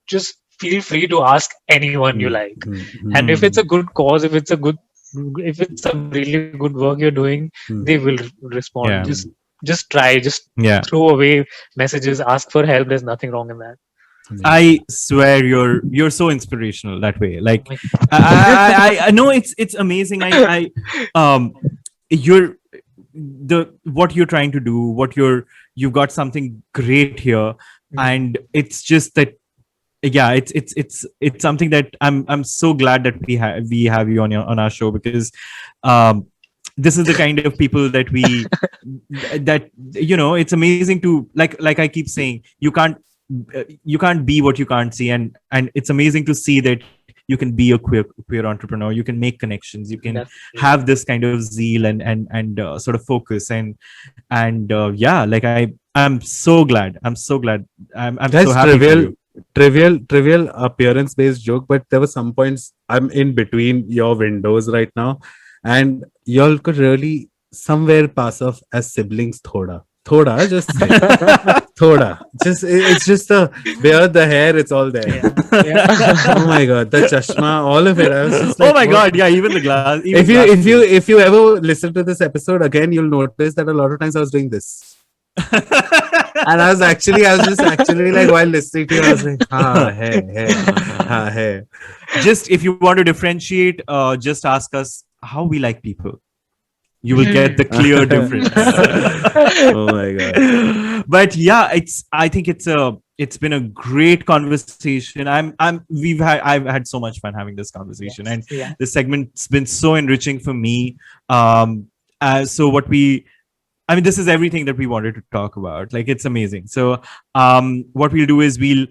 just feel free to ask anyone you like. And if it's a good cause, if it's a really good work you're doing, they will respond. Yeah. Just try, just throw away messages, ask for help. There's nothing wrong in that. I swear you're so inspirational that way. Like I know it's amazing. You're what you're trying to do, you've got something great here, and it's just that yeah, it's something that I'm so glad that we have you on our show, because um this is the kind of people that that it's amazing to like I keep saying, you can't be what you can't see, and it's amazing to see that you can be a queer entrepreneur, you can make connections, you can have this kind of zeal and sort of focus, and yeah, like I'm That's so happy for you. trivial appearance based joke, but there were some points I'm in between your windows right now, and y'all could really somewhere pass off as siblings. Thoda, just say thoda. It's just the beard, the hair, it's all there. Oh my god, the chashma, all of it. I was just like, Oh my what? god, yeah, even the glass. Even If you ever listen to this episode again, you'll notice that a lot of times I was doing this. And I was just actually like, while listening to you, I was like, hey. Just if you want to differentiate, just ask us how we like people. You will get the clear difference. Oh my god. But yeah, I think it's been a great conversation. I've had so much fun having this conversation, and this segment's been so enriching for me. So this is everything that we wanted to talk about. Like, it's amazing. So what we'll do is we'll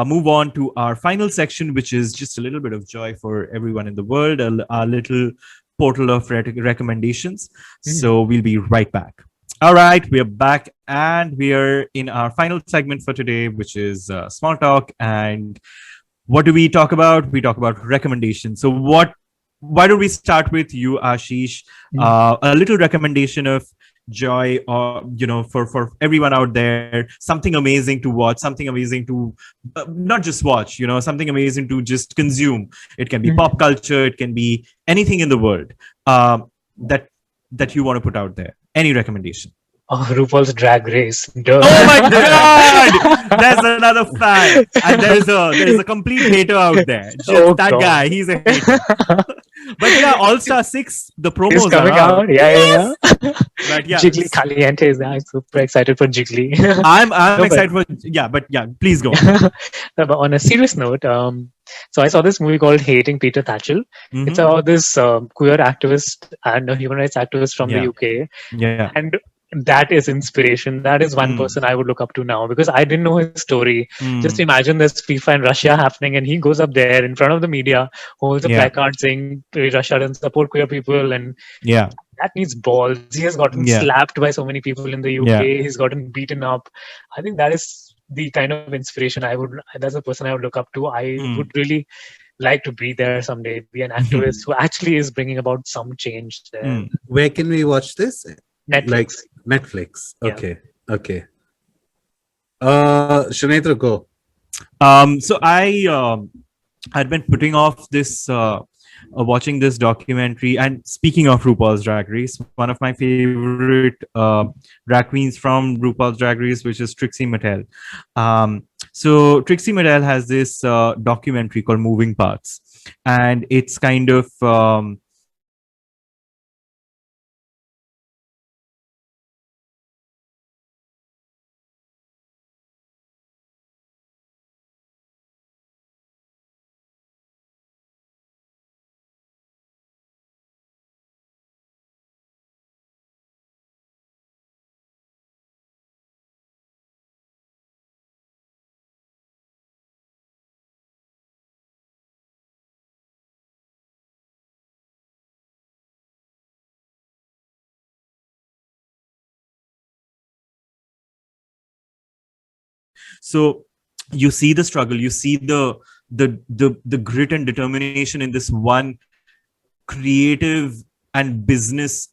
move on to our final section, which is just a little bit of joy for everyone in the world, a little portal of recommendations. So we'll be right back. All right, we are back, and we are in our final segment for today, which is small talk. And what do we talk about? We talk about recommendations. So why don't we start with you, Ashish? A little recommendation of joy, or for everyone out there, something amazing to watch, something amazing to not just watch, something amazing to just consume. It can be pop culture, it can be anything in the world that you want to put out there. Any recommendation? Oh, RuPaul's Drag Race. Duh. Oh my god! There's another fan, and there's a complete hater out there. Just that guy, he's a hater. But yeah, All Star 6, the promos It's coming are out. Yeah. But yeah, Jiggly Caliente is there. I'm super excited for Jiggly. I'm excited for but yeah, please go. But on a serious note, so I saw this movie called Hating Peter Tatchell. It's about this queer activist and a human rights activist from the UK. Yeah. And that is inspiration. That is one person I would look up to now, because I didn't know his story. Just imagine this FIFA in Russia happening, and he goes up there in front of the media, holds a placard saying Russia doesn't support queer people, and that needs balls. He has gotten slapped by so many people in the UK. He's gotten beaten up. I think that is the kind of inspiration that's a person I would look up to. I would really like to be there someday, be an activist who actually is bringing about some change there. Where can we watch this? Netflix. Netflix. Okay. Sunetro, go. So I had been putting off this watching this documentary. And speaking of RuPaul's Drag Race, one of my favorite drag queens from RuPaul's Drag Race, which is Trixie Mattel. So Trixie Mattel has this documentary called Moving Parts, and it's kind of so you see the struggle, you see the grit and determination in this one creative and business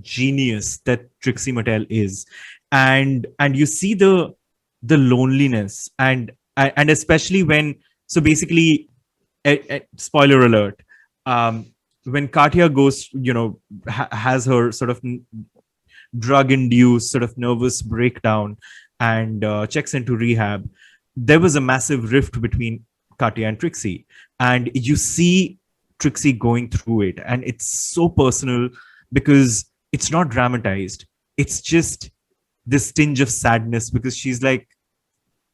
genius that Trixie Mattel is, and you see the loneliness, and especially when, so basically, spoiler alert, when Katya goes, has her sort of drug induced sort of nervous breakdown and checks into rehab, there was a massive rift between Katya and Trixie, and you see Trixie going through it, and it's so personal because it's not dramatized. It's just this tinge of sadness because she's like,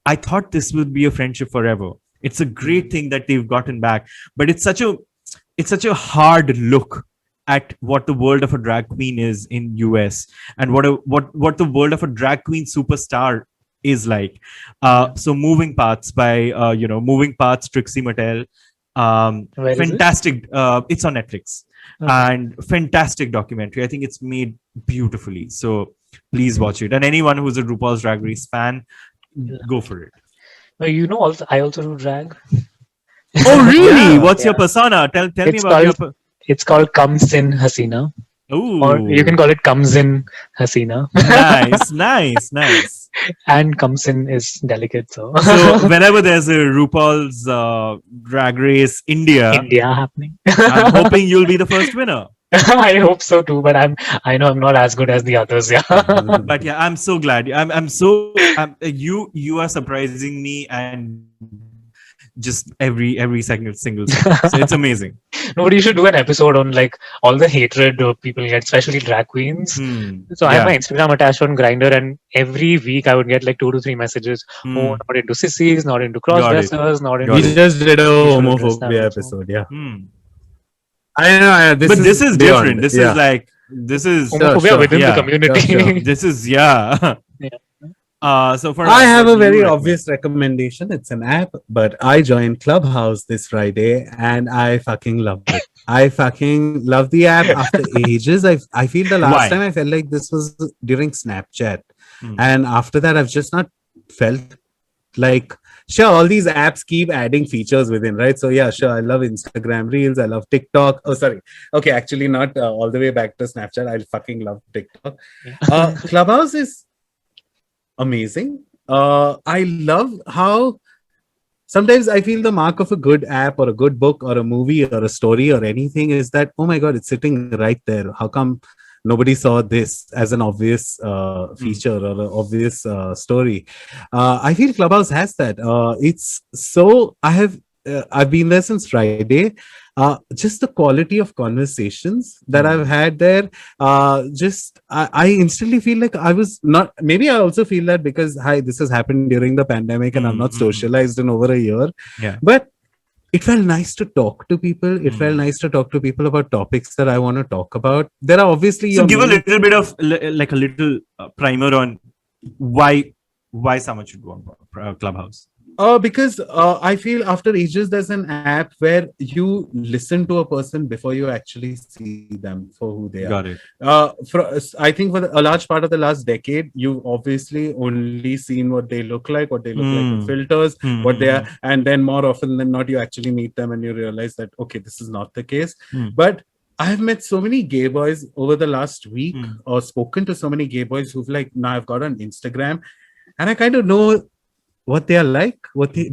I thought this would be a friendship forever. It's a great thing that they've gotten back, but it's such a hard look at what the world of a drag queen is in US, and what the world of a drag queen superstar is like. So Moving Parts by Moving Parts, Trixie Mattel. Where is it? Fantastic. It's on Netflix. Okay. And fantastic documentary. I think it's made beautifully. So please watch it. And anyone who's a RuPaul's Drag Race fan, go for it. Well, you know, also I also do drag. Oh, really? Yeah. What's your persona? Tell me It's about your. called It's called Comes in Hasina, Ooh, or you can call it Comes in Hasina, nice. and Comes in is delicate. So, So whenever there's a RuPaul's Drag Race India, India happening. I'm hoping you'll be the first winner. I hope so too, but I know I'm not as good as the others. Yeah. But yeah, I'm so glad. You are surprising me, and just every single second. So it's amazing. No, but you should do an episode on like all the hatred people get, especially drag queens. So I have my Instagram attached on Grinder, and every week I would get like 2 to 3 messages. Oh, not into sissies, not into crossdressers, not into. We just did a should address homophobia that also. episode. Yeah. Hmm. I know. This is beyond. different. This Yeah. is like this is Homophobia sure. within Yeah. the community. Sure. this is yeah. Yeah. So for I have a what do very you obvious recommendation. It's an app, but I joined Clubhouse this Friday and I fucking love it. I fucking love the app after ages. I feel the last Why? time I felt like this was during Snapchat. Hmm. And after that, I've just not felt like, sure, all these apps keep adding features within, right? So yeah, sure, I love Instagram Reels. I love TikTok. Oh, sorry. Okay, actually not all the way back to Snapchat. I fucking love TikTok. Clubhouse is amazing. I love how sometimes I feel the mark of a good app or a good book or a movie or a story or anything is that, oh my God, it's sitting right there. How come nobody saw this as an obvious feature or an obvious story? I feel Clubhouse has that. It's so, I've been there since Friday. Just the quality of conversations that I've had there, I instantly feel like I was not, maybe I also feel that because this has happened during the pandemic and I'm not socialized in over a year. Yeah. But it felt nice to talk to people. It felt nice to talk to people about topics that I want to talk about. There are obviously So give a little bit of like a little primer on why someone should go on Clubhouse. Because I feel after ages, there's an app where you listen to a person before you actually see them for who they are. Got it. I think for a large part of the last decade, you've obviously only seen what they look like, what they look like with filters, what they are, and then more often than not, you actually meet them and you realize that, okay, this is not the case. But I've met so many gay boys over the last week or spoken to so many gay boys who've like, now I've got on Instagram and I kind of know what they are like,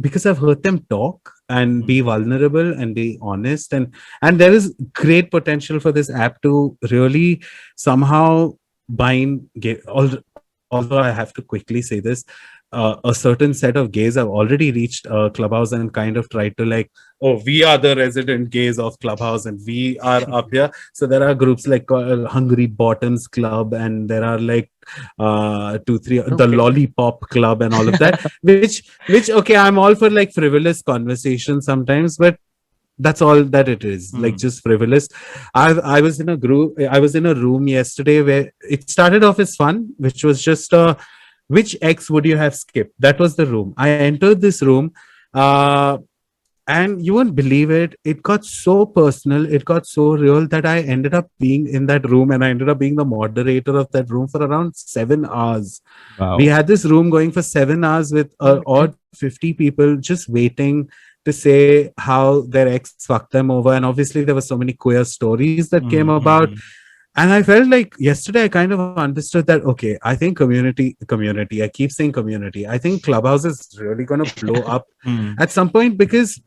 because I've heard them talk and be vulnerable and be honest, and there is great potential for this app to really somehow bind gay. Although I have to quickly say this, a certain set of gays have already reached Clubhouse and kind of tried to like, oh, we are the resident gays of Clubhouse and we are up here. So there are groups like Hungry Bottoms Club, and there are like 2-3 the Lollipop Club and all of that, which okay, I'm all for like frivolous conversation sometimes, but that's all that it is, like just frivolous. I was in a room yesterday where it started off as fun, which was just which ex would you have skipped? That was the room. I entered this room, and you won't believe it. It got so personal. It got so real that I ended up being in that room, and I ended up being the moderator of that room for around 7 hours. Wow. We had this room going for 7 hours with odd 50 people just waiting to say how their ex fucked them over. And obviously there were so many queer stories that came about. And I felt like yesterday I kind of understood that, okay, I think community, I keep saying community. I think Clubhouse is really going to blow up at some point, because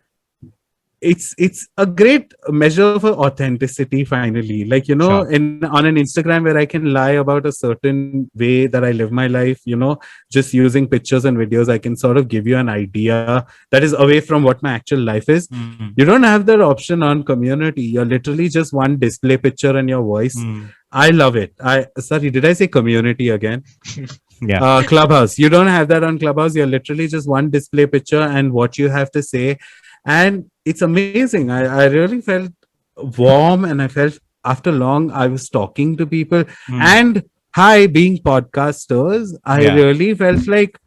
it's a great measure for authenticity finally, like, Sure. in on an Instagram where I can lie about a certain way that I live my life, just using pictures and videos, I can sort of give you an idea that is away from what my actual life is. Mm. You don't have that option on community. You're literally just one display picture and your voice. Mm. I love it. Sorry, did I say community again? Yeah. Clubhouse, you don't have that on Clubhouse. You're literally just one display picture and what you have to say, and it's amazing. I really felt warm, and I felt after long I was talking to people. Mm. And hi, being podcasters, I Yeah. really felt like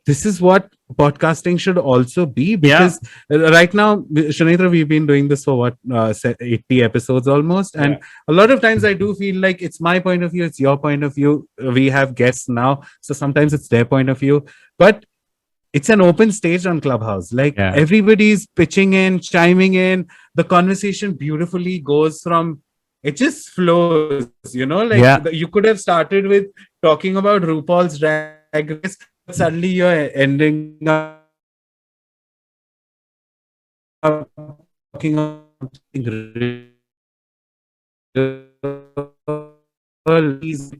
this is what podcasting should also be, because right now, Shanitra, we've been doing this for what, 80 episodes almost, and a lot of times I do feel like it's my point of view, it's your point of view. We have guests now, so sometimes it's their point of view, but it's an open stage on Clubhouse. Like, Yeah. everybody's pitching in, chiming in. The conversation beautifully goes from, it just flows, like Yeah. you could have started with talking about RuPaul's Drag Race, but suddenly you're ending up talking about something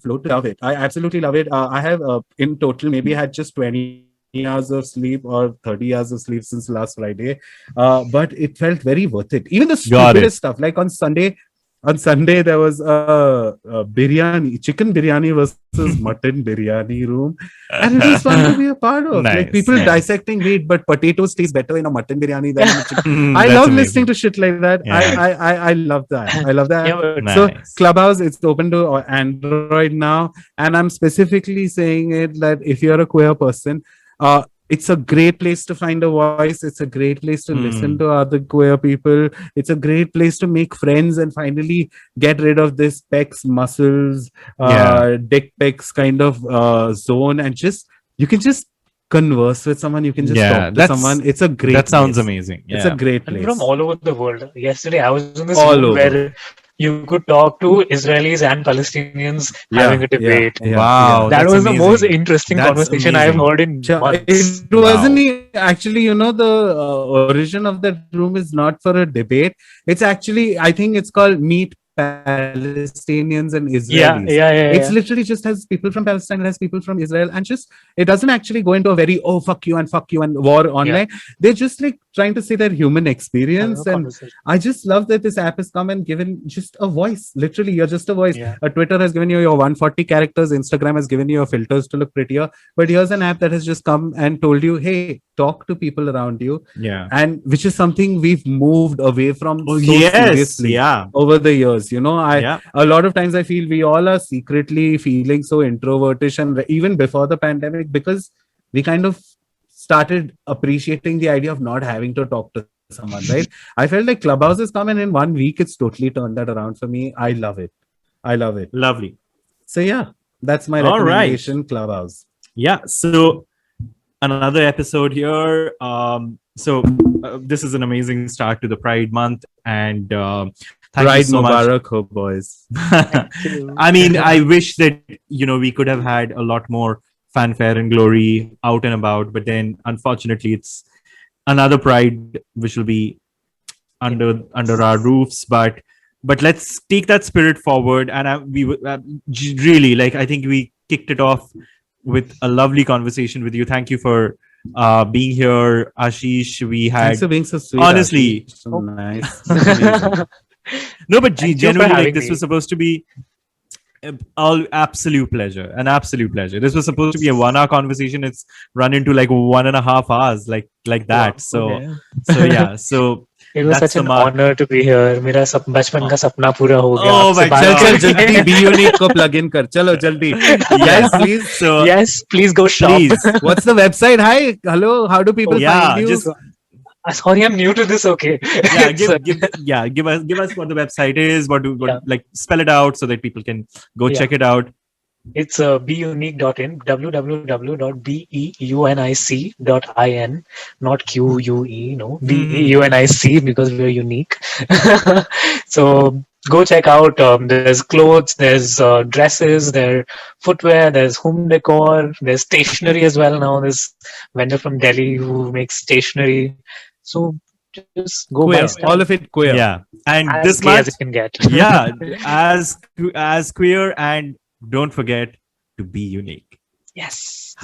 float. Love it. I absolutely love it. I have in total maybe had just 20 hours of sleep or 30 hours of sleep since last Friday, but it felt very worth it. Even the Got it. stupidest stuff, like on Sunday there was a biryani, chicken biryani versus mutton biryani room, and it was fun to be a part of. Nice, Like, people nice. dissecting meat, but potatoes taste better in a mutton biryani than in a chicken. Mm, I that's love amazing. listening to shit like that. Yeah. I love that. I love that. Yeah, but Nice. So Clubhouse, it's open to Android now, and I'm specifically saying it that if you're a queer person, it's a great place to find a voice. It's a great place to listen to other queer people. It's a great place to make friends and finally get rid of this pecs, muscles, dick pics kind of zone, and you can just converse with someone. You can just talk to someone. It's a great. That sounds place. amazing. It's a great and place. from all over the world. Yesterday, I was in this All room over. where you could talk to Israelis and Palestinians having a debate. Wow. That that's was the most amazing. interesting That's conversation I've amazing. heard in months. It wasn't actually, the origin of that room is not for a debate. It's actually, I think it's called Meet Palestinians and Israelis. It's literally just has people from Palestine, it has people from Israel, and it doesn't actually go into a very fuck you and war online. They're just like trying to say their human experience, and I just love that this app has come and given just a voice. Literally, you're just a voice. Twitter has given you your 140 characters, Instagram has given you your filters to look prettier, but here's an app that has just come and told you, hey, talk to people around you. And which is something we've moved away from seriously over the years. A lot of times I feel we all are secretly feeling so introvertish, and even before the pandemic, because we kind of started appreciating the idea of not having to talk to someone, right? I felt like Clubhouse has come, and in 1 week it's totally turned that around for me. I love it. Lovely. So that's my All right. recommendation. Clubhouse. So another episode here. This is an amazing start to the Pride month, and thank Pride you so Mubarak, ho, boys. I mean, I wish that we could have had a lot more fanfare and glory out and about, but then unfortunately it's another Pride which will be under our roofs, but let's take that spirit forward. And we really, like, I think we kicked it off with a lovely conversation with you. Thank you for being here, Ashish. We had, thanks for being so sweet. Honestly, Ashish. So nice. No, but genuinely, like, this me. was supposed to be an absolute pleasure. This was supposed to be a 1 hour conversation. It's run into like 1.5 hours, like that. So so it was that's such an the mark. honor to be here. मेरा बचपन का सपना पूरा हो गया. Oh my आपसे बात God. चल करके. जल्दी Beunic को plug in कर. चलो जल्दी. Yes, please. So Yes, please go shop. please, What's the website? Hi, hello. How do people find you? just Sorry, I'm new to this. Okay. give us what the website is. Like, spell it out so that people can go check it out. It's beunic.in, www.beunic.in, not QUE, no, BEUNIC, because we're unique. So go check out. There's clothes, there's dresses, there's footwear, there's home decor, there's stationery as well now. There's vendor from Delhi who makes stationery. So just go Queer. buy stuff. All of it queer. Yeah. And As this gay month, as it can get. yeah, as queer, and don't forget to be unique. Yes.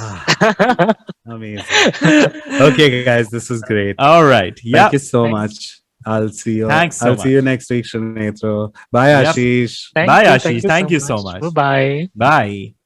Amazing. Okay, guys, this was great. All right. Yeah. Thank you so Thanks. much. I'll see you. Thanks so I'll see you much. next week, Sunetro. Bye, Yep. Ashish. Thank Bye, you, Ashish. Thank you so much. Bye. Bye.